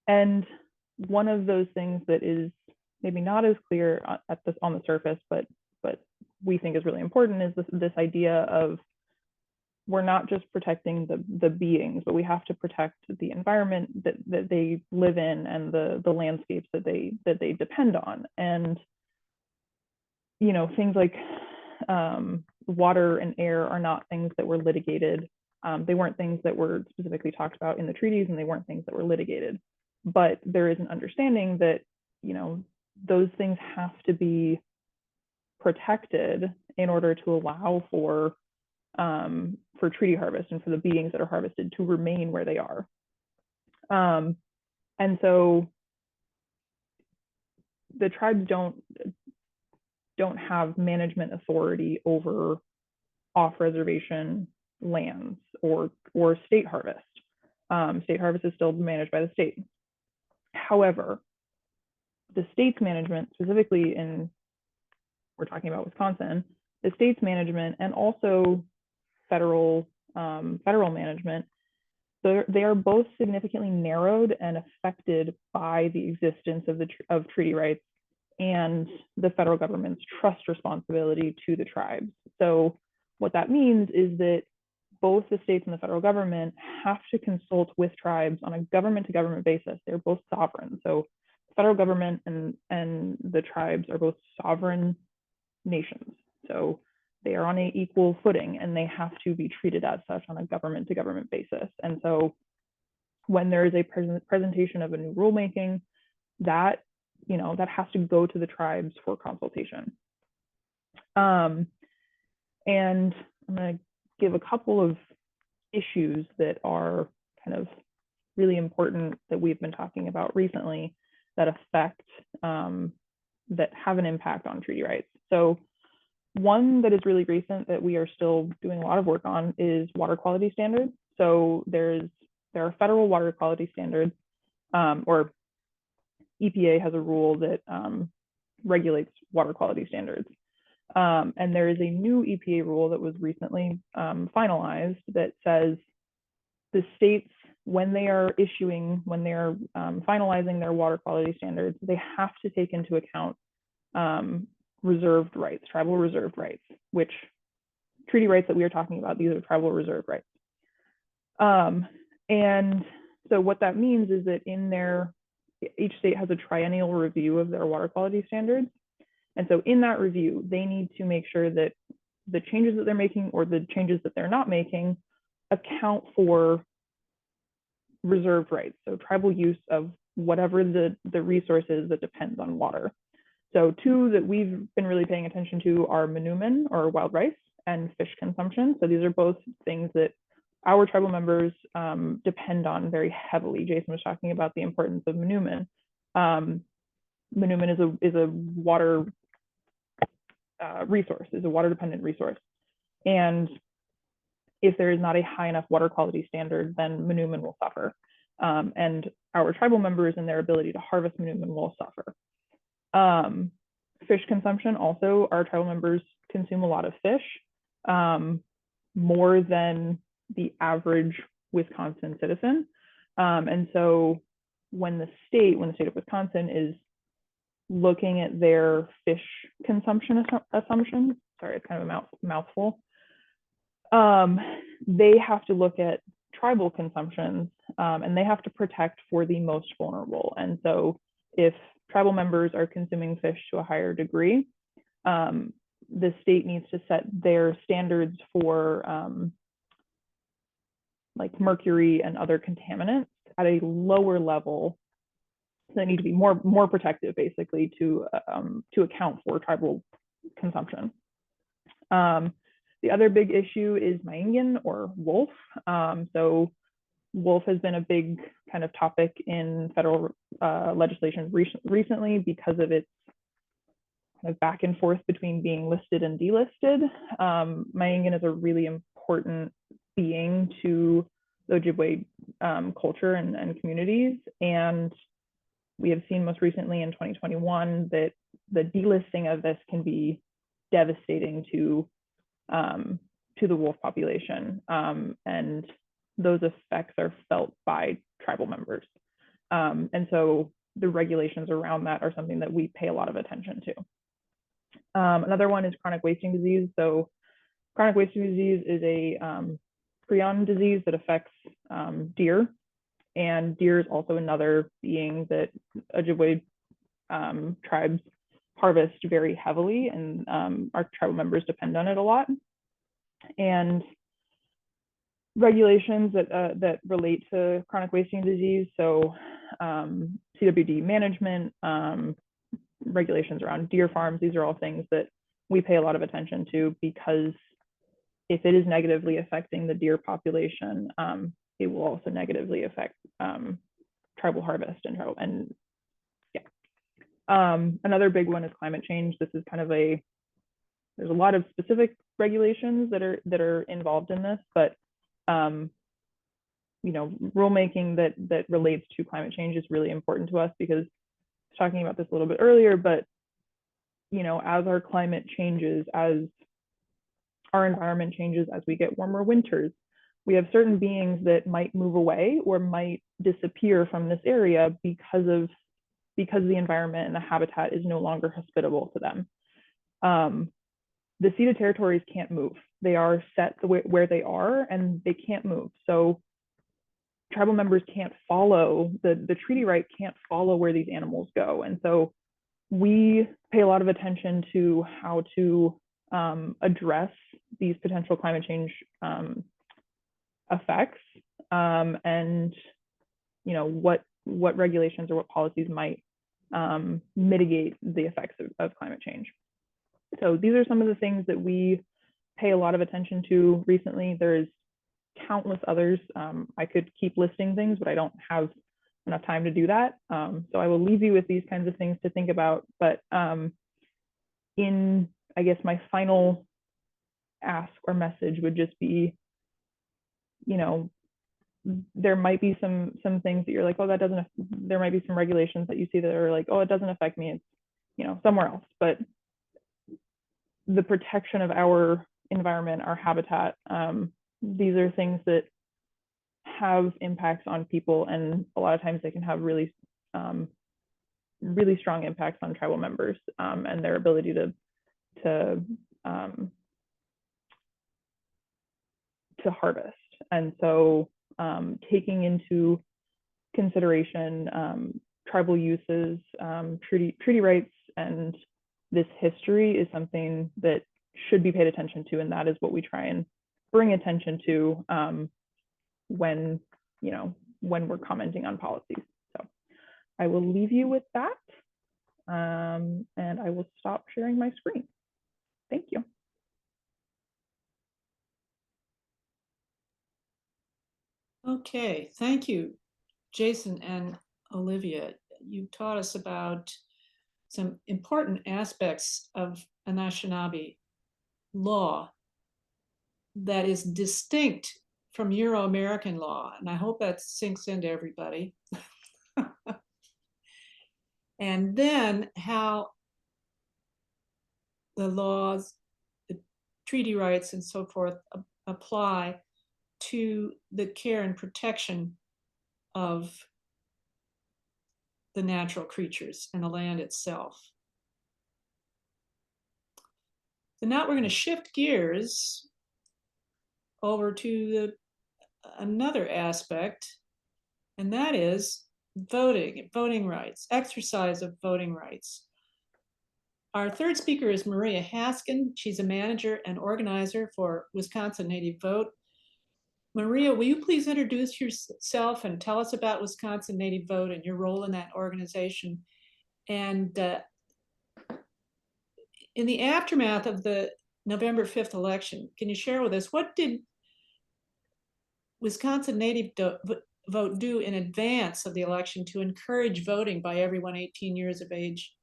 And one of those things that is maybe not as clear on the surface, but we think is really important, is this idea of we're not just protecting the beings, but we have to protect the environment that they live in and the landscapes that they depend on. And you know, things like water and air are not things that were litigated. They weren't things that were specifically talked about in the treaties, and they weren't things that were litigated. But there is an understanding that, you know, those things have to be protected in order to allow for treaty harvest and for the beings that are harvested to remain where they are. And so the tribes don't have management authority over off-reservation lands or state harvest. State harvest is still managed by the state. However, the state's management, specifically we're talking about Wisconsin, the state's management and also federal management, they are both significantly narrowed and affected by the existence of treaty rights and the federal government's trust responsibility to the tribes. So what that means is that both the states and the federal government have to consult with tribes on a government-to-government basis. They're both sovereign. So federal government and the tribes are both sovereign nations. So they are on an equal footing and they have to be treated as such on a government to government basis. And so when there is a presentation of a new rulemaking, that, you know, that has to go to the tribes for consultation. And I'm going to give a couple of issues that are kind of really important that we've been talking about recently that affect, that have an impact on treaty rights. So one that is really recent that we are still doing a lot of work on is water quality standards. So there are federal water quality standards, or EPA has a rule that regulates water quality standards. And there is a new EPA rule that was recently finalized that says the states, when they are finalizing their water quality standards, they have to take into account reserved rights, tribal reserved rights, which treaty rights that we are talking about, these are tribal reserved rights. And so what that means is that each state has a triennial review of their water quality standards. And so in that review, they need to make sure that the changes that they're making or the changes that they're not making account for reserved rights. So tribal use of whatever the resource is that depends on water. So two that we've been really paying attention to are manoomin, or wild rice, and fish consumption. So these are both things that our tribal members depend on very heavily. Jason was talking about the importance of manoomin. Manoomin is a water resource, is a water dependent resource. And if there is not a high enough water quality standard, then manoomin will suffer. And our tribal members and their ability to harvest manoomin will suffer. Fish consumption also, our tribal members consume a lot of fish, more than the average Wisconsin citizen. And so when the state of Wisconsin is looking at their fish consumption assumptions, sorry, it's kind of a mouthful, they have to look at tribal consumptions, and they have to protect for the most vulnerable. And so if tribal members are consuming fish to a higher degree, the state needs to set their standards for like mercury and other contaminants at a lower level. So they need to be more protective, basically, to account for tribal consumption. The other big issue is Maingin, or wolf. So wolf has been a big kind of topic in federal legislation recently because of its kind of back and forth between being listed and delisted. Maingin is a really important being to the Ojibwe culture and communities. And we have seen most recently in 2021 that the delisting of this can be devastating to the wolf population. And those effects are felt by tribal members. And so the regulations around that are something that we pay a lot of attention to. Another one is chronic wasting disease. So chronic wasting disease is a prion disease that affects deer. And deer is also another being that Ojibwe tribes harvest very heavily, and our tribal members depend on it a lot. And regulations that relate to chronic wasting disease, so CWD management, regulations around deer farms, these are all things that we pay a lot of attention to, because if it is negatively affecting the deer population, it will also negatively affect tribal harvest and yeah. Another big one is climate change. This is kind of there's a lot of specific regulations that are involved in this, but you know, rulemaking that relates to climate change is really important to us, because I was talking about this a little bit earlier, but you know, as our climate changes, as our environment changes, as we get warmer winters, we have certain beings that might move away or might disappear from this area because the environment and the habitat is no longer hospitable to them. The ceded territories can't move. They are set where they are, and they can't move. So tribal members can't follow, the treaty right can't follow where these animals go. And so we pay a lot of attention to how to address these potential climate change effects, and what regulations or what policies might mitigate the effects of climate change. So these are some of the things that we pay a lot of attention to recently. There's countless others. I could keep listing things, but I don't have enough time to do that. So I will leave you with these kinds of things to think about. But in, I guess, my final ask or message would just be, there might be some things that you're like, oh, that doesn't, there might be some regulations that you see that are like, oh, it doesn't affect me, it's, somewhere else. But the protection of our environment, our habitat, these are things that have impacts on people, and a lot of times they can have really strong impacts on tribal members, and their ability to harvest. And so taking into consideration tribal uses, treaty rights, and this history is something that should be paid attention to, and that is what we try and bring attention to when we're commenting on policies. So I will leave you with that, and I will stop sharing my screen. Thank you. Okay, thank you, Jason and Olivia. You taught us about some important aspects of Anishinaabe law that is distinct from Euro-American law, and I hope that sinks into everybody. And then how the laws, the treaty rights and so forth apply to the care and protection of the natural creatures and the land itself. So now we're going to shift gears over to another aspect, and that is voting rights, exercise of voting rights. Our third speaker is Maria Haskins. She's a manager and organizer for Wisconsin Native Vote. Maria, will you please introduce yourself and tell us about Wisconsin Native Vote and your role in that organization? And in the aftermath of the November 5th election, can you share with us, what did Wisconsin Native Vote do in advance of the election to encourage voting by everyone 18 years of age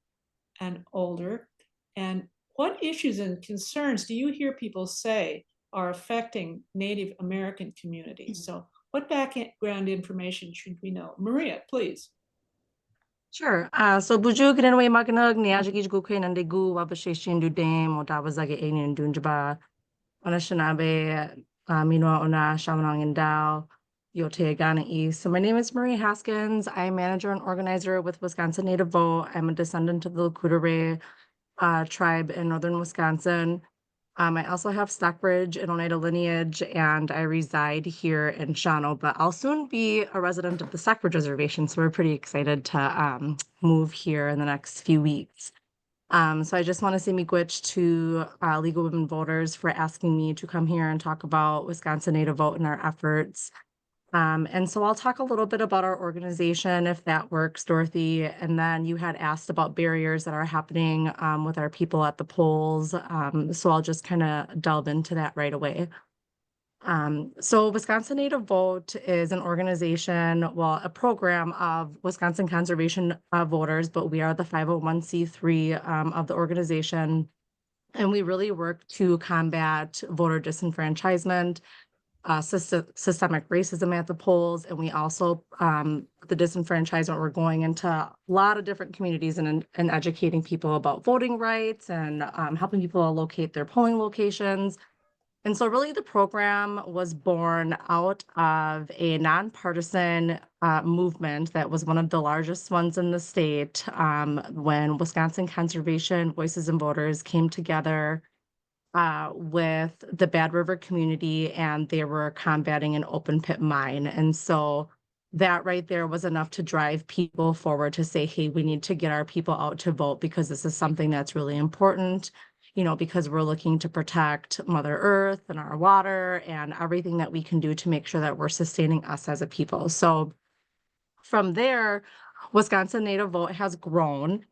and older? And what issues and concerns do you hear people say are affecting Native American communities? So what background information should we know? Maria, please. Sure. So buju kinenwe makinag niajigi guke nandegu wabasheshin dudem or dawazage alien dunjaba Anishinaabe minwa ona shamanang indao yote gana. So my name is Maria Haskins. I'm manager and organizer with Wisconsin Native Vote. I'm a descendant of the Lakota tribe in northern Wisconsin. I also have Stockbridge and Oneida lineage, and I reside here in Shawano, but I'll soon be a resident of the Stockbridge Reservation, so we're pretty excited to move here in the next few weeks. So I just want to say miigwech to League of Women Voters for asking me to come here and talk about Wisconsin Native Vote and our efforts. And so I'll talk a little bit about our organization, if that works, Dorothy. And then you had asked about barriers that are happening with our people at the polls. So I'll just kind of delve into that right away. So Wisconsin Native Vote is an organization, a program of Wisconsin Conservation Voters, but we are the 501c3 of the organization. And we really work to combat voter disenfranchisement, systemic racism at the polls, and we also the disenfranchisement. We're going into a lot of different communities and educating people about voting rights and helping people locate their polling locations. And so really the program was born out of a nonpartisan movement that was one of the largest ones in the state when Wisconsin Conservation Voices and Voters came together with the Bad River community, and they were combating an open pit mine. And so that right there was enough to drive people forward to say, hey, we need to get our people out to vote because this is something that's really important, because we're looking to protect Mother Earth and our water and everything that we can do to make sure that we're sustaining us as a people. So from there, Wisconsin Native Vote has grown.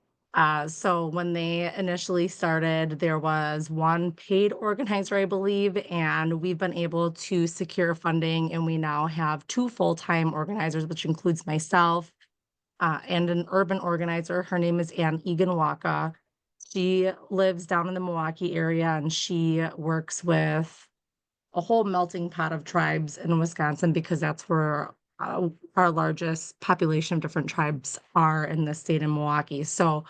So when they initially started, there was one paid organizer, I believe, and we've been able to secure funding, and we now have 2 full-time organizers, which includes myself and an urban organizer. Her name is Ann Eganwaka. She lives down in the Milwaukee area, and she works with a whole melting pot of tribes in Wisconsin because that's where our largest population of different tribes are in the state of Milwaukee. So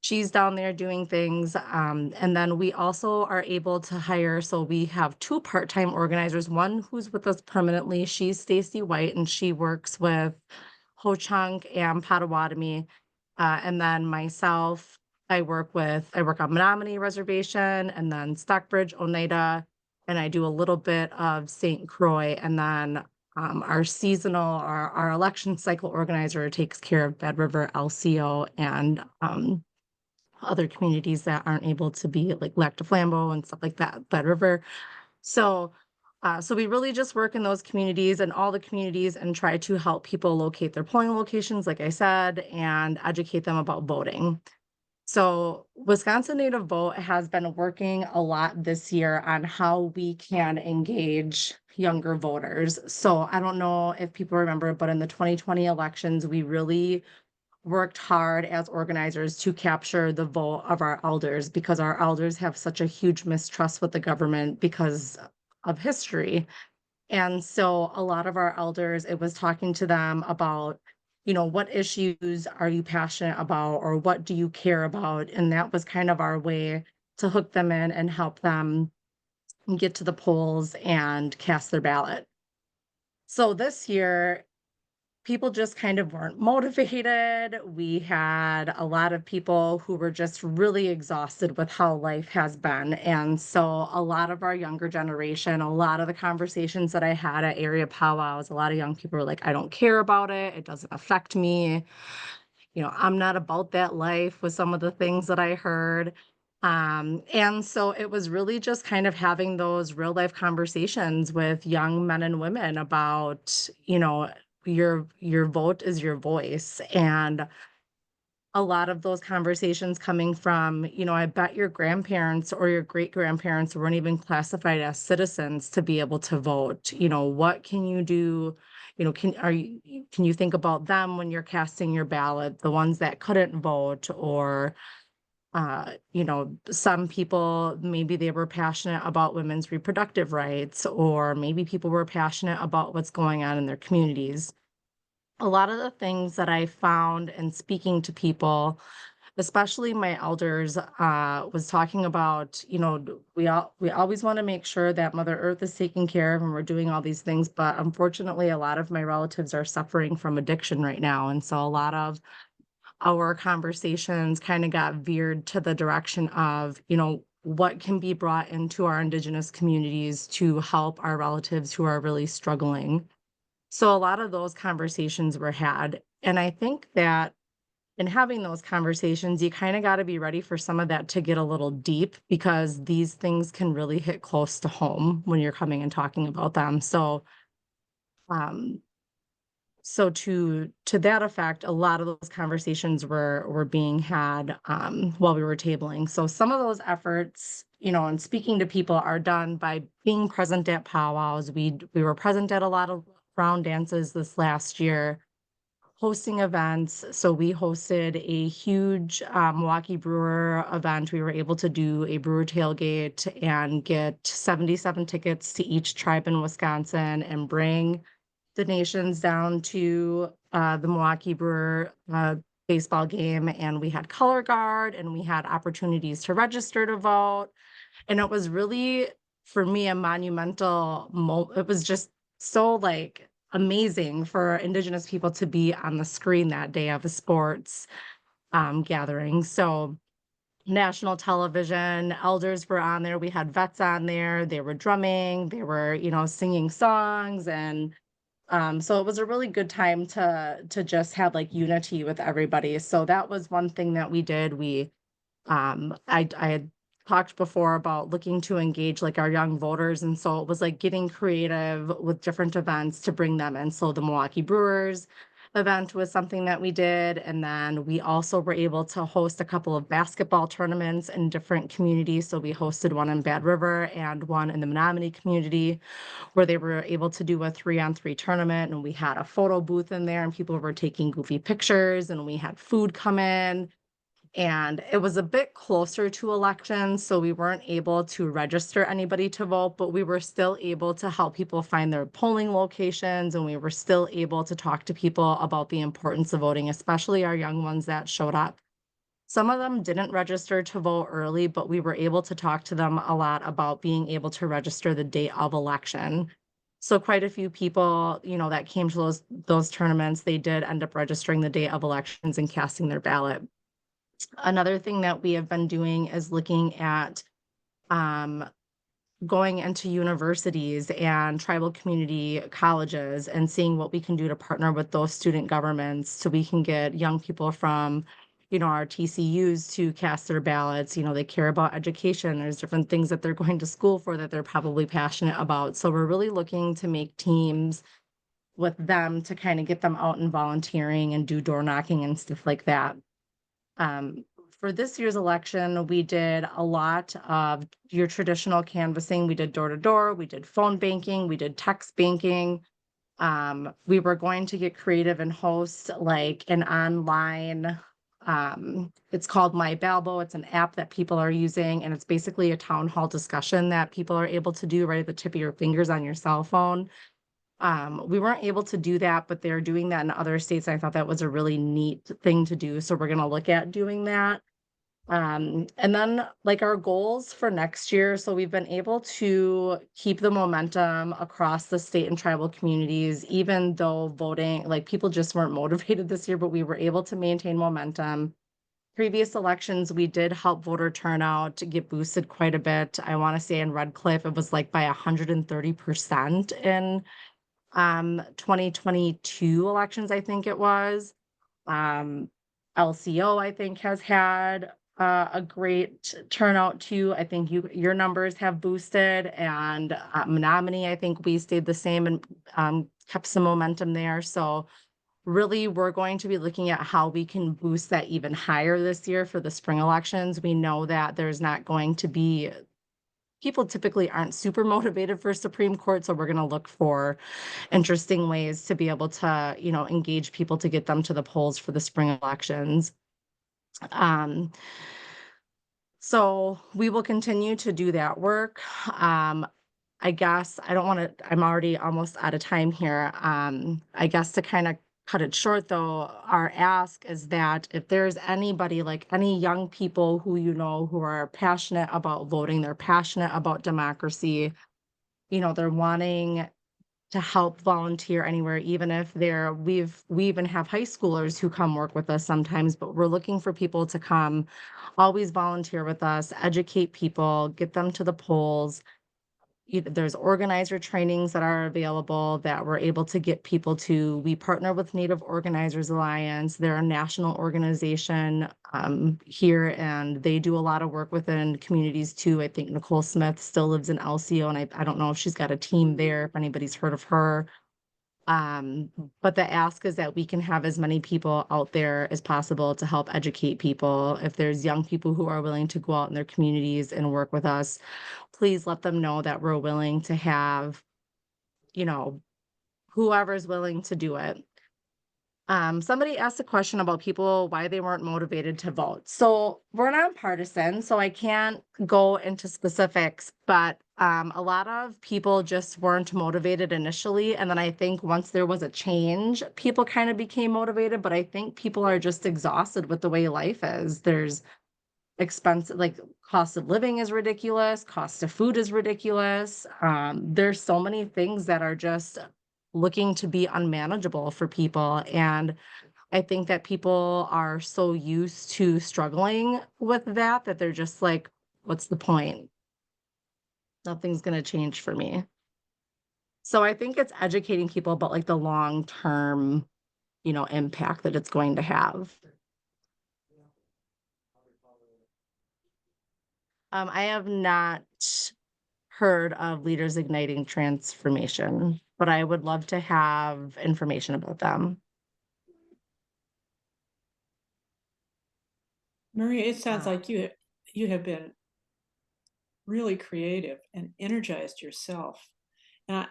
she's down there doing things. And then we also are able to hire. So we have 2 part-time organizers, one who's with us permanently. She's Stacy White, and she works with Ho-Chunk and Potawatomi. And then myself, I work on Menominee Reservation and then Stockbridge, Oneida, and I do a little bit of St. Croix. And then our election cycle organizer takes care of Bad River, LCO, and other communities that aren't able to be like Lac du Flambeau and stuff like that, Bad River. So we really just work in those communities and all the communities and try to help people locate their polling locations, like I said, and educate them about voting. So Wisconsin Native Vote has been working a lot this year on how we can engage younger voters. So I don't know if people remember, but in the 2020 elections, we really worked hard as organizers to capture the vote of our elders because our elders have such a huge mistrust with the government because of history. And so a lot of our elders, it was talking to them about, what issues are you passionate about or what do you care about? And that was kind of our way to hook them in and help them get to the polls and cast their ballot. So this year, people just kind of weren't motivated. We had a lot of people who were just really exhausted with how life has been. And so a lot of our younger generation, a lot of the conversations that I had at area powwows, a lot of young people were like, I don't care about it. It doesn't affect me. I'm not about that life with some of the things that I heard. And so it was really just kind of having those real life conversations with young men and women about, your vote is your voice. And a lot of those conversations coming from, I bet your grandparents or your great grandparents weren't even classified as citizens to be able to vote. What can you do? Can you think about them when you're casting your ballot, the ones that couldn't vote, or some people, maybe they were passionate about women's reproductive rights, or maybe people were passionate about what's going on in their communities. A lot of the things that I found in speaking to people, especially my elders, was talking about, we always want to make sure that Mother Earth is taken care of and we're doing all these things. But unfortunately, a lot of my relatives are suffering from addiction right now. And so a lot of our conversations kind of got veered to the direction of, what can be brought into our Indigenous communities to help our relatives who are really struggling. So a lot of those conversations were had. And I think that in having those conversations, you kind of got to be ready for some of that to get a little deep because these things can really hit close to home when you're coming and talking about them. So, to that effect, a lot of those conversations were being had while we were tabling. So some of those efforts, and speaking to people are done by being present at powwows. We were present at a lot of round dances this last year, hosting events. So we hosted a huge Milwaukee brewer event. We were able to do a brewer tailgate and get 77 tickets to each tribe in Wisconsin and bring donations down to the Milwaukee Brewer baseball game. And we had color guard and we had opportunities to register to vote. And it was really, for me, a monumental moment. It was just so amazing for Indigenous people to be on the screen that day of a sports gathering. So national television, elders were on there. We had vets on there. They were drumming. They were, singing songs. And So it was a really good time to just have like unity with everybody. So that was one thing that we did. I had talked before about looking to engage like our young voters, and so it was like getting creative with different events to bring them in. So the Milwaukee Brewers event was something that we did, and then we also were able to host a couple of basketball tournaments in different communities. So we hosted one in Bad River and one in the Menominee community, where they were able to do a 3-on-3 tournament, and we had a photo booth in there and people were taking goofy pictures, and we had food come in. And it was a bit closer to elections, so we weren't able to register anybody to vote, but we were still able to help people find their polling locations, and we were still able to talk to people about the importance of voting, especially our young ones that showed up. Some of them didn't register to vote early, but we were able to talk to them a lot about being able to register the day of election. So quite a few people, that came to those tournaments, they did end up registering the day of elections and casting their ballot. Another thing that we have been doing is looking at going into universities and tribal community colleges and seeing what we can do to partner with those student governments so we can get young people from, our TCUs to cast their ballots. They care about education. There's different things that they're going to school for that they're probably passionate about. So we're really looking to make teams with them to kind of get them out and volunteering and do door knocking and stuff like that. For this year's election, we did a lot of your traditional canvassing. We did door to door, we did phone banking, we did text banking. We were going to get creative and host like an online, it's called My Balbo. It's an app that people are using, and it's basically a town hall discussion that people are able to do right at the tip of your fingers on your cell phone. We weren't able to do that, but they're doing that in other states. I thought that was a really neat thing to do. So we're going to look at doing that. And then like our goals for next year. So we've been able to keep the momentum across the state and tribal communities, even though voting, like people just weren't motivated this year, but we were able to maintain momentum. Previous elections, we did help voter turnout to get boosted quite a bit. I want to say in Red Cliff, it was like by 130% in 2022 elections, I think it was. LCO, I think, has had a great turnout too. I think your numbers have boosted, and Menominee, I think we stayed the same and kept some momentum there. So really, we're going to be looking at how we can boost that even higher this year for the spring elections. We know that there's not going to be people typically aren't super motivated for Supreme Court, so we're going to look for interesting ways to be able to, engage people to get them to the polls for the spring elections. So we will continue to do that work. I guess I don't want to, I'm already almost out of time here. I guess to kind of cut it short though, our ask is that if there's anybody, like any young people who who are passionate about voting, they're passionate about democracy, they're wanting to help volunteer anywhere, even if we even have high schoolers who come work with us sometimes, but we're looking for people to come, always volunteer with us, educate people, get them to the polls. There's organizer trainings that are available that we're able to get people to. We partner with Native Organizers Alliance. They're a national organization here, and they do a lot of work within communities too. I think Nicole Smith still lives in LCO, and I don't know if she's got a team there, if anybody's heard of her. But the ask is that we can have as many people out there as possible to help educate people. If there's young people who are willing to go out in their communities and work with us, please let them know that we're willing to have, whoever's willing to do it. Somebody asked a question about people, why they weren't motivated to vote. So we're nonpartisan, so I can't go into specifics, but a lot of people just weren't motivated initially. And then I think once there was a change, people kind of became motivated, but I think people are just exhausted with the way life is. There's expensive, like cost of living is ridiculous, cost of food is ridiculous. There's so many things that are just looking to be unmanageable for people. And I think that people are so used to struggling with that they're just like, what's the point? Nothing's going to change for me. So I think it's educating people about like the long-term, impact that it's going to have. I have not heard of Leaders Igniting Transformation, but I would love to have information about them. Maria, it sounds Uh, like you have been really creative and energized yourself. And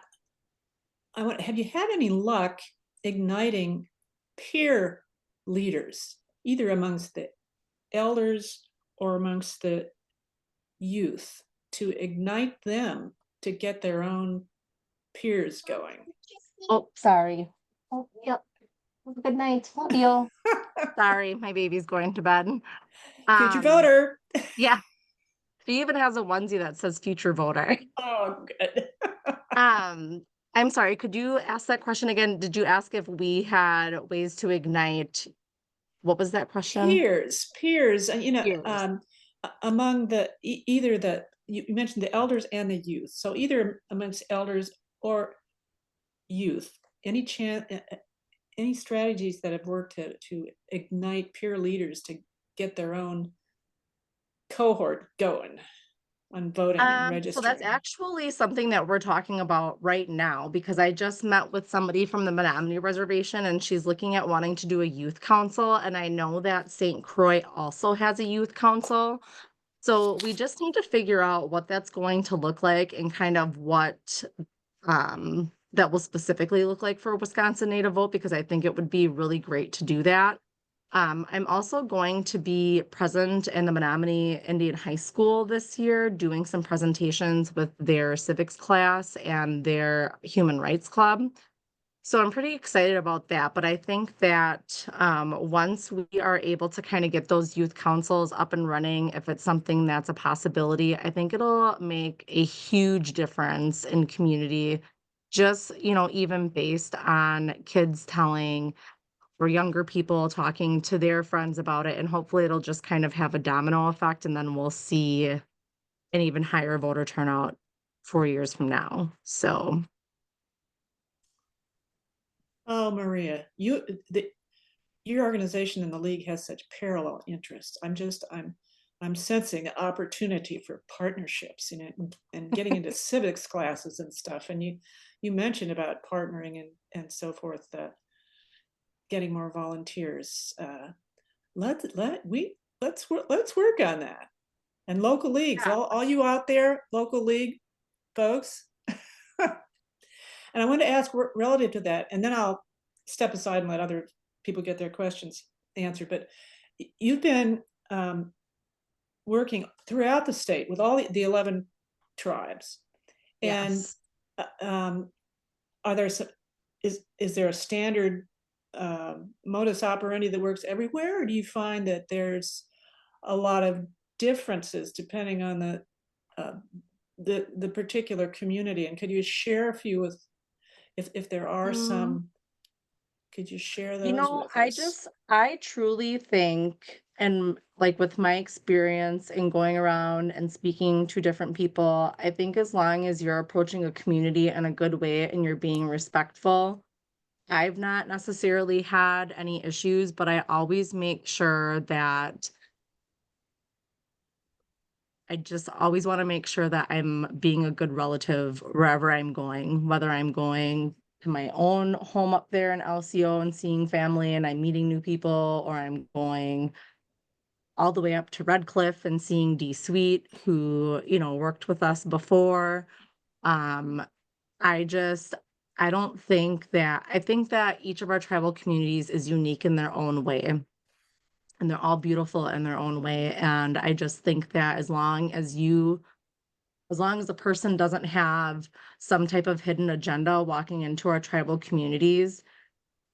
I want, have you had any luck igniting peer leaders, either amongst the elders or amongst the youth, to ignite them to get their own peers going? Oh, sorry. Oh, yep. Good night. Love you. Sorry, my baby's going to bed. Future voter. Yeah. She even has a onesie that says future voter. Oh, good. I'm sorry, could you ask that question again? Did you ask if we had ways to ignite? What was that question? Peers, and Peers. among the either the you mentioned the elders and the youth, so either amongst elders or youth, any strategies that have worked to ignite peer leaders to get their own cohort going on voting and So registering? that's actually something that we're talking about right now, because I just met with somebody from the Menominee Reservation and she's looking at wanting to do a youth council. And I know that St. Croix also has a youth council. So we just need to figure out what that's going to look like and kind of what that will specifically look like for Wisconsin Native Vote, because I think it would be really great to do that. I'm also going to be present in the Menominee Indian High School this year, doing some presentations with their civics class and their human rights club. So I'm pretty excited about that. But I think that once we are able to kind of get those youth councils up and running, if it's something that's a possibility, I think it'll make a huge difference in community. Just, even based on kids telling or younger people talking to their friends about it. And hopefully it'll just kind of have a domino effect. And then we'll see an even higher voter turnout 4 years from now. So. Oh, Maria, your organization in the league has such parallel interests. I'm sensing opportunity for partnerships in it and getting into civics classes and stuff. And you mentioned about partnering and so forth, getting more volunteers. Let's work on that. And local leagues, Yeah. all you out there, local league folks. And I want to ask relative to that, and then I'll step aside and let other people get their questions answered. But you've been working throughout the state with all the 11 tribes. Yes. And are there is there a standard modus operandi that works everywhere, or do you find that there's a lot of differences depending on the particular community? And could you share a few with, if there are some, could you share those with us? I truly think, and like with my experience in going around and speaking to different people, I think as long as you're approaching a community in a good way and you're being respectful, I've not necessarily had any issues, but I always make sure that I just always want to make sure that I'm being a good relative wherever I'm going, whether I'm going to my own home up there in LCO and seeing family and I'm meeting new people, or I'm going all the way up to Red Cliff and seeing D Sweet, who, worked with us before. Um, I don't think I think that each of our tribal communities is unique in their own way. And they're all beautiful in their own way. And I just think that as long as the person doesn't have some type of hidden agenda walking into our tribal communities,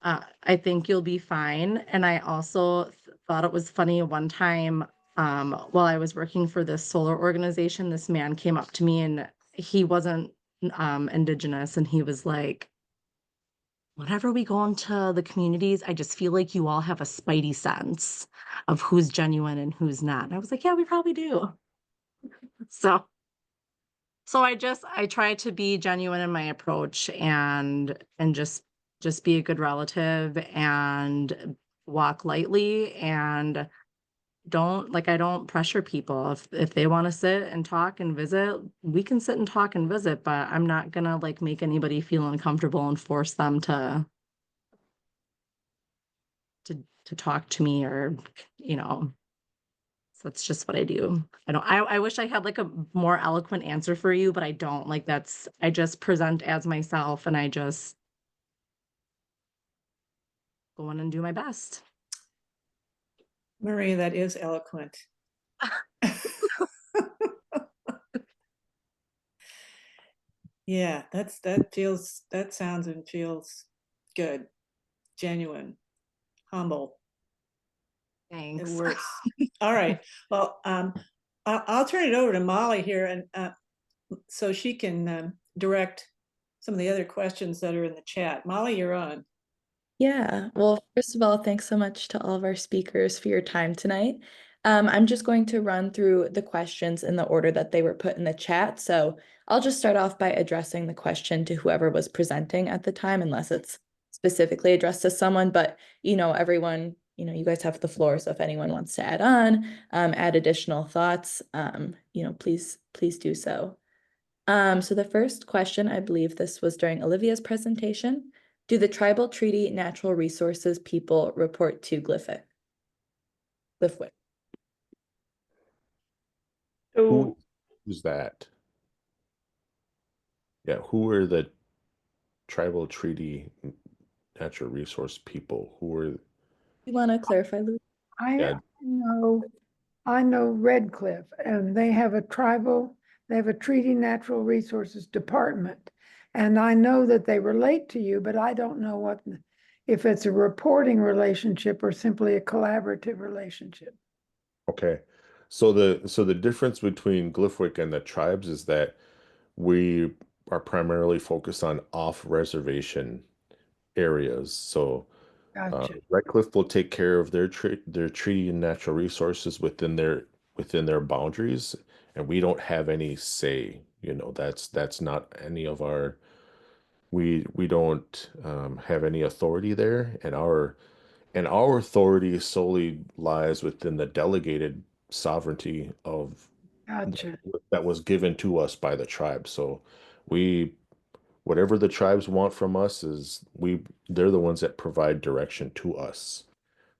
I think you'll be fine. And I also thought it was funny one time, while I was working for this solar organization, this man came up to me and he wasn't Indigenous, and he was like, whenever we go into the communities, I just feel like you all have a spidey sense of who's genuine and who's not. And I was like, yeah, we probably do. So So I try to be genuine in my approach and just be a good relative and walk lightly and I don't pressure people. If they want to sit and talk and visit, we can sit and talk and visit, but I'm not gonna like make anybody feel uncomfortable and force them to talk to me or you know. So that's just what I do. I wish I had like a more eloquent answer for you, but I don't. Like I just present as myself and I just go in and do my best. Marie, that is eloquent. Yeah, that sounds and feels good, genuine, humble. Thanks. It works. All right. Well, I'll turn it over to Molly here, and so she can direct some of the other questions that are in the chat. Molly, you're on. Yeah, well, first of all, thanks so much to all of our speakers for your time tonight. I'm just going to run through the questions in the order that they were put in the chat. So I'll just start off by addressing the question to whoever was presenting at the time, unless it's specifically addressed to someone. But, everyone, you guys have the floor. So if anyone wants to add on, add additional thoughts, please do so. So the first question, I believe this was during Olivia's presentation. Do the Tribal Treaty Natural Resources people report to GLIFWC? So Who's that? Yeah, who are the Tribal Treaty Natural Resource people? Who are? You want to clarify, Lou? Yeah. I know Red Cliff, and they have a treaty natural resources department. And I know that they relate to you, but I don't know if it's a reporting relationship or simply a collaborative relationship. Okay. So the difference between GLIFWC and the tribes is that we are primarily focused on off-reservation areas. So Gotcha. Red Cliff will take care of their treaty and natural resources within their boundaries, and we don't have any say. That's not any of our. We don't have any authority there, and our authority solely lies within the delegated sovereignty of Gotcha. that was given to us by the tribe. So we whatever the tribes want from us they're the ones that provide direction to us.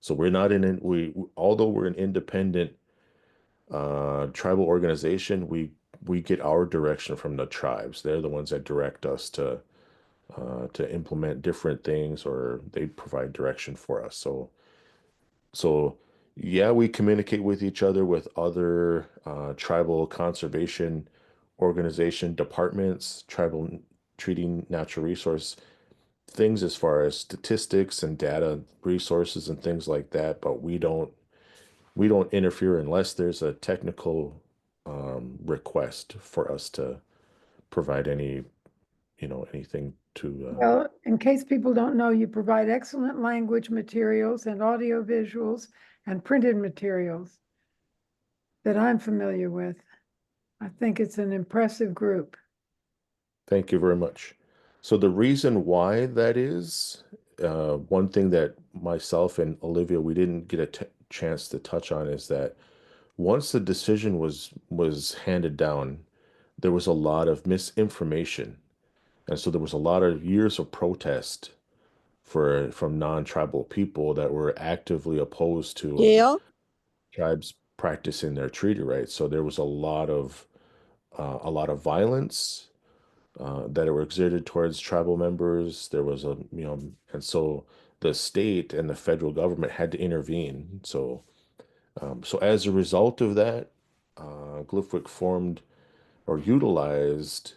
So we're not although we're an independent tribal organization, we get our direction from the tribes. They're the ones that direct us to implement different things, or they provide direction for us. So yeah, we communicate with each other with other tribal conservation organization departments, tribal treating natural resource things as far as statistics and data resources and things like that, but we don't interfere unless there's a technical request for us to provide anything to Well, in case people don't know, you provide excellent language materials and audio visuals and printed materials that I'm familiar with. I think it's an impressive group. Thank you very much. So the reason why that is, one thing that myself and Olivia, we didn't get a chance to touch on, is that once the decision was handed down, there was a lot of misinformation. And so there was a lot of years of protest from non-tribal people that were actively opposed to tribes practicing their treaty rights. So there was a lot of violence that were exerted towards tribal members. There was and so the state and the federal government had to intervene. So as a result of that, GLIFWC formed or utilized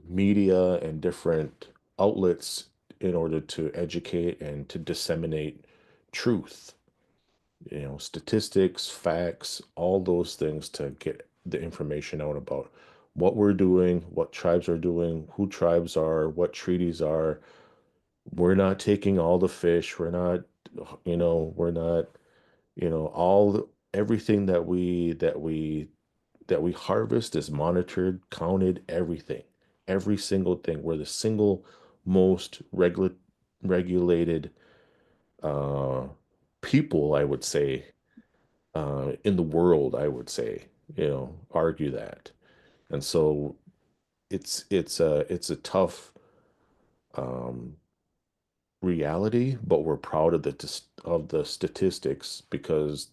media and different outlets in order to educate and to disseminate truth, statistics, facts, all those things, to get the information out about what we're doing, what tribes are doing, who tribes are, what treaties are. We're not taking all the fish. We're not, we're not, everything that we that we harvest is monitored, counted, everything, every single thing. We're the single most regulated people, I would say, in the world, I would say, argue that. And so it's a tough um, reality, but we're proud of the statistics because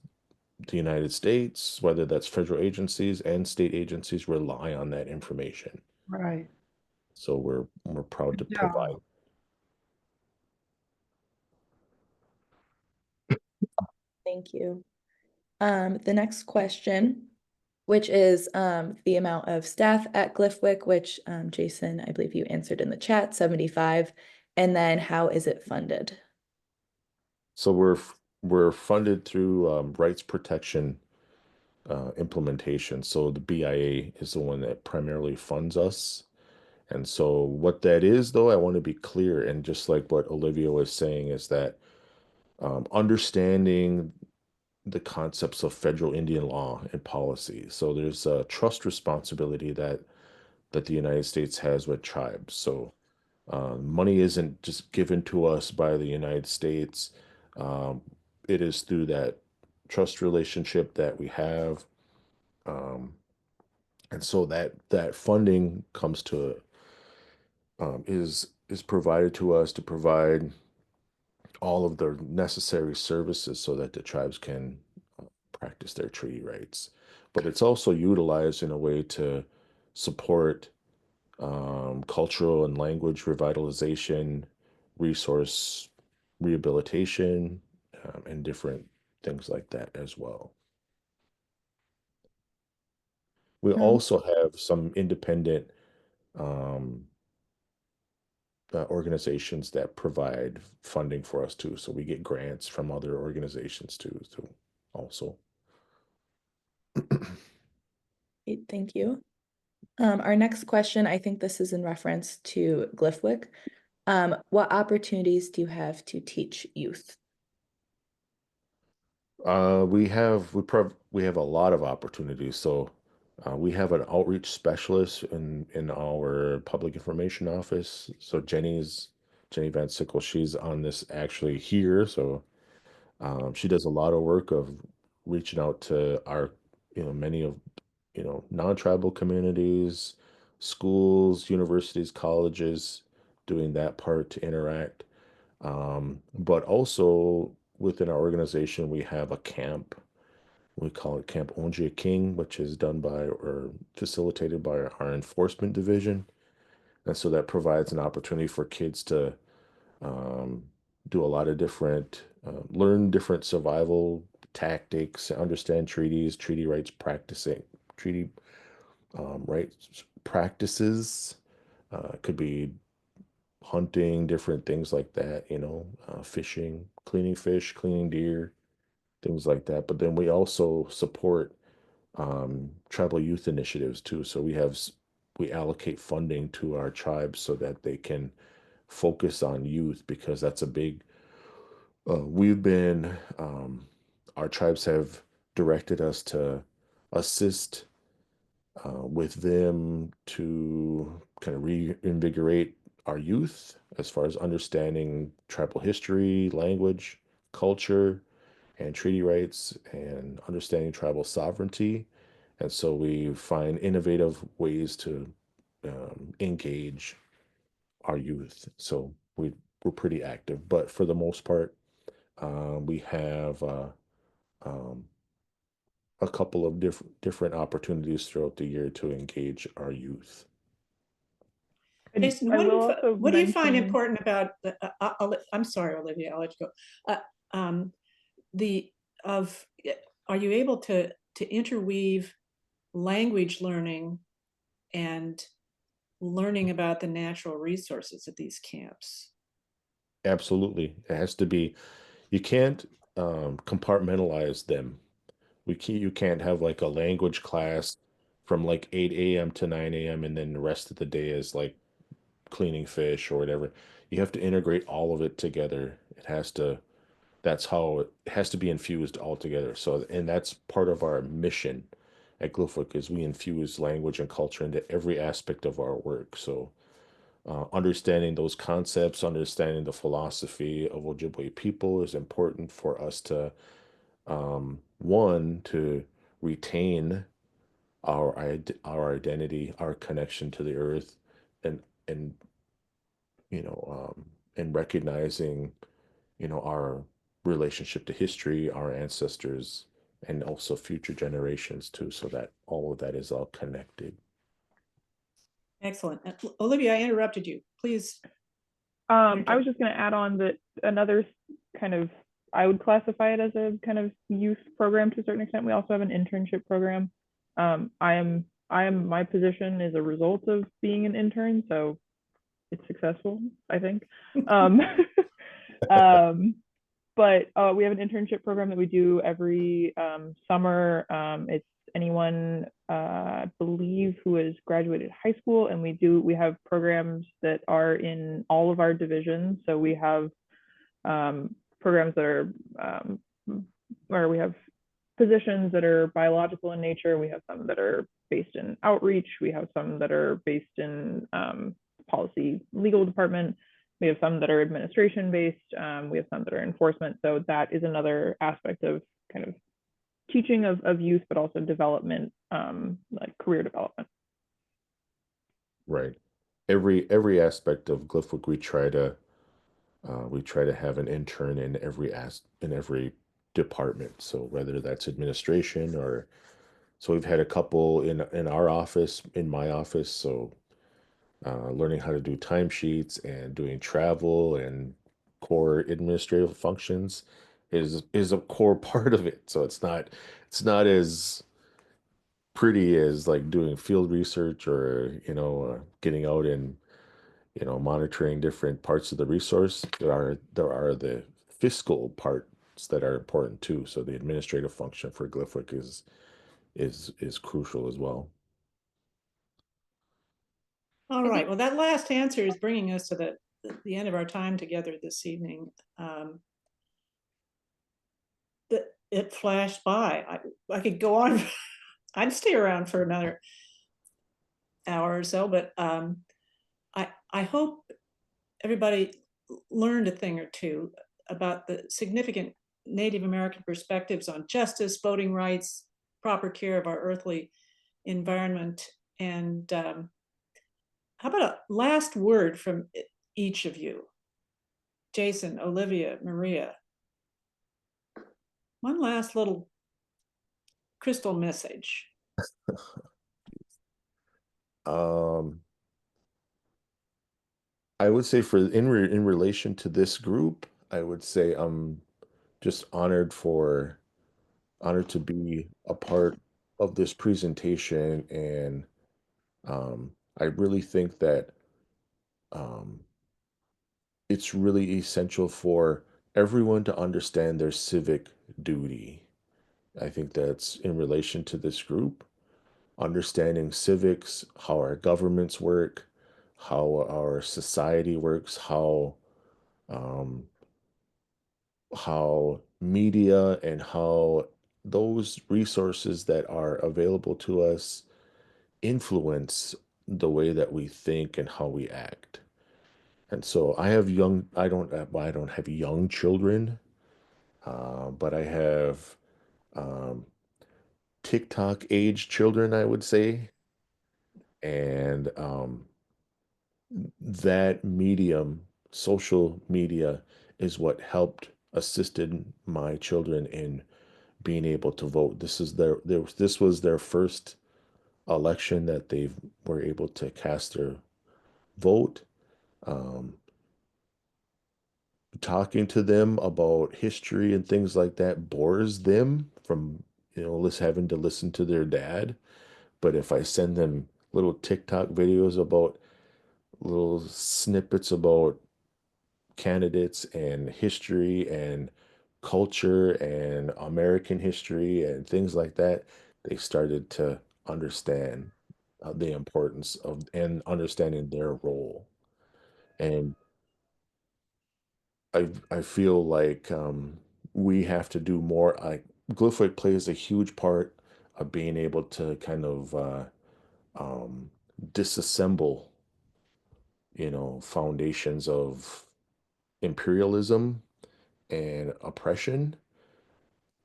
the United States, whether that's federal agencies and state agencies, rely on that information. Right. So we're proud to Yeah. provide. Thank you. The next question, which is the amount of staff at GLIFWC, which Jason, I believe you answered in the chat, 75. And then how is it funded? So we're funded through rights protection implementation. So the BIA is the one that primarily funds us. And so what that is, though, I want to be clear, and just like what Olivia was saying, is that understanding the concepts of federal Indian law and policy. So there's a trust responsibility that the United States has with tribes. So money isn't just given to us by the United States. Um, it is through that trust relationship that we have. Um, and so that funding comes to is provided to us to provide all of the necessary services so that the tribes can practice their treaty rights. But it's also utilized in a way to support cultural and language revitalization, resource rehabilitation, and different things like that as well. We also have some independent um, organizations that provide funding for us too. So we get grants from other organizations too. So also. Great, thank you. Our next question, I think this is in reference to GLIFWC. What opportunities do you have to teach youth? We have a lot of opportunities. So we have an outreach specialist in our public information office. So Jenny Van Sickle, she's on this actually here. So she does a lot of work of reaching out to our, many of, non-tribal communities, schools, universities, colleges, doing that part to interact. But also within our organization, we have a camp. We call it Camp Onjia King, which is done by or facilitated by our enforcement division. And so that provides an opportunity for kids to um, do a lot of different, learn different survival tactics, understand treaties, treaty rights practicing, treaty rights practices. Could be hunting, different things like that, fishing, cleaning fish, cleaning deer, things like that. But then we also support tribal youth initiatives too. So we allocate funding to our tribes so that they can focus on youth because that's a big. We've been our tribes have directed us to assist with them to kind of reinvigorate our youth as far as understanding tribal history, language, culture, and treaty rights, and understanding tribal sovereignty. And so we find innovative ways to engage our youth. So we're pretty active, but for the most part, we have um, a couple of different opportunities throughout the year to engage our youth. And Jason, I what will also do you find mention- important about I'm sorry, Olivia, I'll let you go. Are you able to interweave language learning and learning about the natural resources at these camps? Absolutely. It has to be, you can't compartmentalize them. You can't have like a language class from like 8 a.m. to 9 a.m. and then the rest of the day is like cleaning fish or whatever. You have to integrate all of it together. That's how it has to be infused all together. So, and that's part of our mission at GLIFWC is we infuse language and culture into every aspect of our work. So understanding those concepts, understanding the philosophy of Ojibwe people is important for us to, one, to retain our identity, our connection to the earth, and and recognizing our relationship to history, our ancestors, and also future generations too, so that all of that is all connected. Excellent. Olivia, I interrupted you. Please. I was just going to add on that another kind of, I would classify it as a kind of youth program to a certain extent. We also have an internship program. My position is a result of being an intern, so it's successful, I think. But we have an internship program that we do every summer. It's anyone, I believe, who has graduated high school, and we have programs that are in all of our divisions. So we have programs that are where we have positions that are biological in nature. We have some that are based in outreach. We have some that are based in policy, legal department. We have some that are administration based. We have some that are enforcement. So that is another aspect of kind of teaching of youth, but also development, like career development. Right. Every aspect of GLIFWC, we try to have an intern in every department. So whether that's administration or, so we've had a couple in our office, in my office. So learning how to do timesheets and doing travel and core administrative functions is a core part of it. So it's not as pretty as like doing field research or getting out and monitoring different parts of the resource. There are the fiscal parts that are important too. So the administrative function for GLIFWC is crucial as well. All right. Well, that last answer is bringing us to the end of our time together this evening. It flashed by. I could go on. I'd stay around for another hour or so, but I hope everybody learned a thing or two about the significant Native American perspectives on justice, voting rights, proper care of our earthly environment. And how about a last word from each of you? Jason, Olivia, Maria. One last little crystal message. I would say in relation to this group, I would say I'm just honored to be a part of this presentation, and I really think that it's really essential for everyone to understand their civic duty. I think that's in relation to this group, understanding civics, how our governments work, how our society works, how media and how those resources that are available to us influence the way that we think and how we act. And so I don't have young children, but I have TikTok age children, I would say. And that medium, social media, is what helped assisted my children in being able to vote. This was their first election that they were able to cast their vote. Talking to them about history and things like that bores them from having to listen to their dad. But if I send them little TikTok videos about little snippets about candidates and history and culture and American history and things like that, they started to understand the importance of and understanding their role. And I feel like we have to do more. Like GLIFWC plays a huge part being able to kind of disassemble, foundations of imperialism and oppression.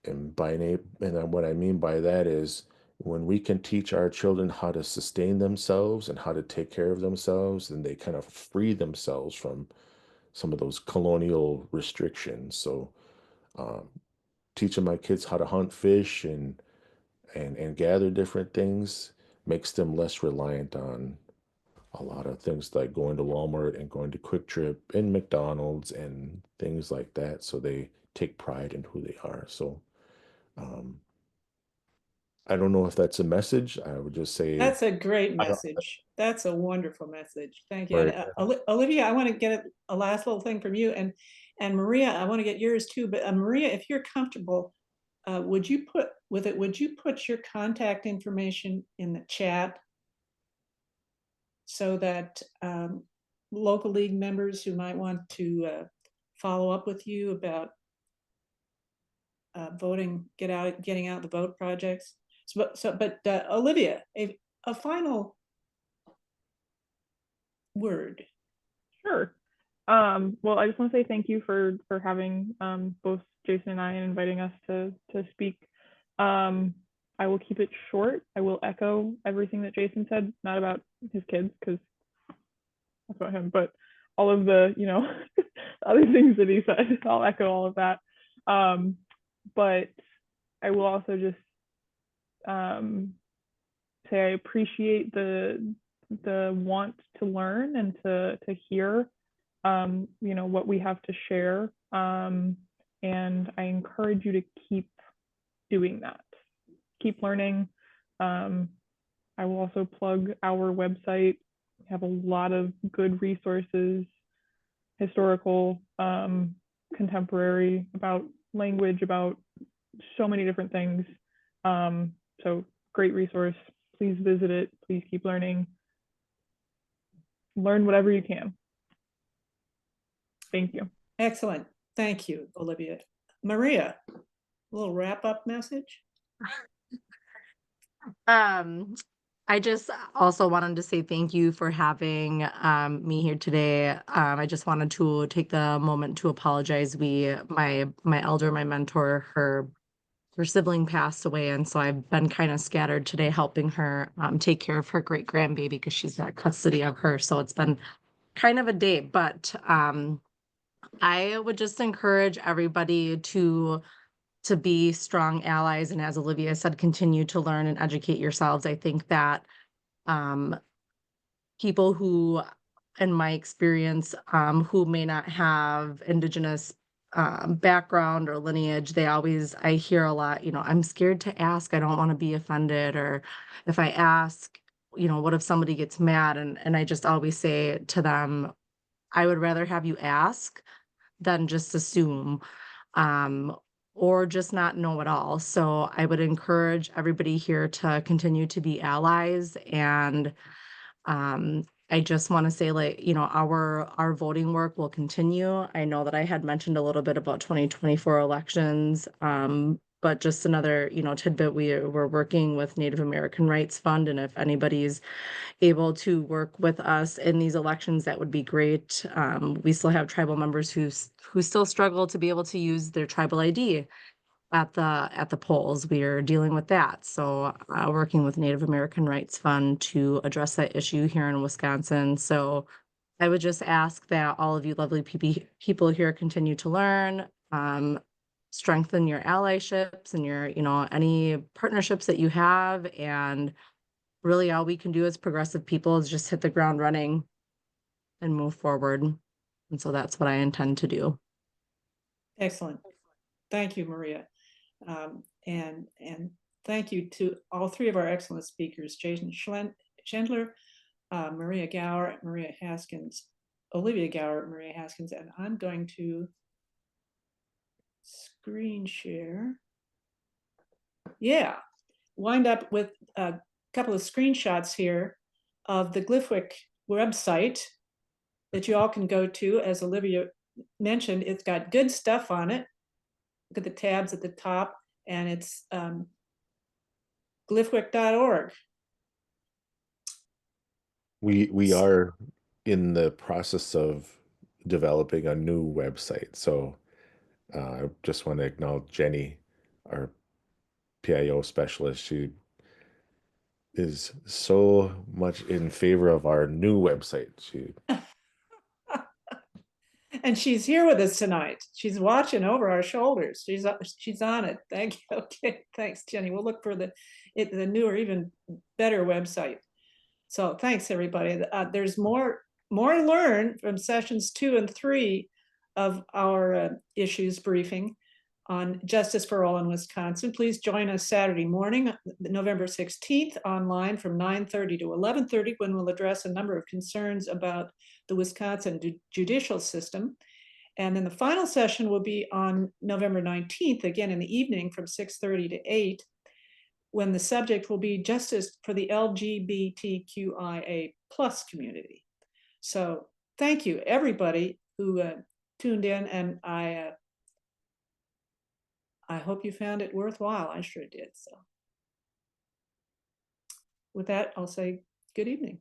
And what I mean by that is when we can teach our children how to sustain themselves and how to take care of themselves, then they kind of free themselves from some of those colonial restrictions. So um, teaching my kids how to hunt fish and gather different things makes them less reliant on a lot of things like going to Walmart and going to Quick Trip and McDonald's and things like that. So they take pride in who they are. So um, I don't know if that's a message. I would just say, That's a great I don't, message. That's a wonderful message. Thank you. right. And, Olivia, I want to get a last little thing from you, and Maria, I want to get yours too. But Maria, if you're comfortable, would you put your contact information in the chat so that local league members who might want to follow up with you about voting, getting out the vote projects. But Olivia, a final word. Sure. Well, I just want to say thank you for having both Jason and I and inviting us to speak. I will keep it short. I will echo everything that Jason said, not about his kids, because that's about him, but all of the, other things that he said. I'll echo all of that. But I will also just say I appreciate the want to learn and to hear what we have to share, and I encourage you to keep doing that, keep learning. I will also plug our website. We have a lot of good resources, historical, contemporary, about language, about so many different things. So great resource. Please visit it. Please keep learning. Learn whatever you can. Thank you. Excellent. Thank you, Olivia. Maria, a little wrap-up message? I just also wanted to say thank you for having me here today. I just wanted to take the moment to apologize. My elder, my mentor, her sibling passed away, and so I've been kind of scattered today helping her take care of her great grandbaby because she's got custody of her. So it's been kind of a day, but I would just encourage everybody to be strong allies, and as Olivia said, continue to learn and educate yourselves. I think that people who, in my experience, who may not have Indigenous background or lineage, I hear a lot, I'm scared to ask, I don't want to be offended, or if I ask, what if somebody gets mad? And I just always say to them, I would rather have you ask than just assume, or just not know at all. So I would encourage everybody here to continue to be allies. And I just want to say, our voting work will continue. I know that I had mentioned a little bit about 2024 elections, but just another, tidbit, we're working with Native American Rights Fund, and if anybody's able to work with us in these elections, that would be great. We still have tribal members who still struggle to be able to use their tribal ID at the polls. We are dealing with that. So working with Native American Rights Fund to address that issue here in Wisconsin. So I would just ask that all of you lovely people here continue to learn, strengthen your allyships and your, any partnerships that you have. And really all we can do as progressive people is just hit the ground running and move forward. And so that's what I intend to do. Excellent. Thank you, Maria. And thank you to all three of our excellent speakers, Jason Schlender, Maria Gower, Maria Haskins, Olivia Gower, Maria Haskins, and I'm going to screen share. Yeah, wind up with a couple of screenshots here of the GLIFWC website that you all can go to. As Olivia mentioned, it's got good stuff on it. Look at the tabs at the top, and it's GLIFWC.org. We are in the process of developing a new website. So I just want to acknowledge Jenny, our PIO specialist. She is so much in favor of our new website. And she's here with us tonight. She's watching over our shoulders. She's on it. Thank you. Okay, thanks, Jenny. We'll look for the newer, even better website. So thanks, everybody. There's more to learn from sessions 2 and 3 of our issues briefing on Justice for All in Wisconsin. Please join us Saturday morning, November 16th, online from 9:30 to 11:30, when we'll address a number of concerns about the Wisconsin judicial system. And then the final session will be on November 19th, again in the evening from 6:30 to 8, when the subject will be justice for the LGBTQIA+ community. So thank you, everybody who tuned in, and I hope you found it worthwhile. I sure did. So with that, I'll say good evening.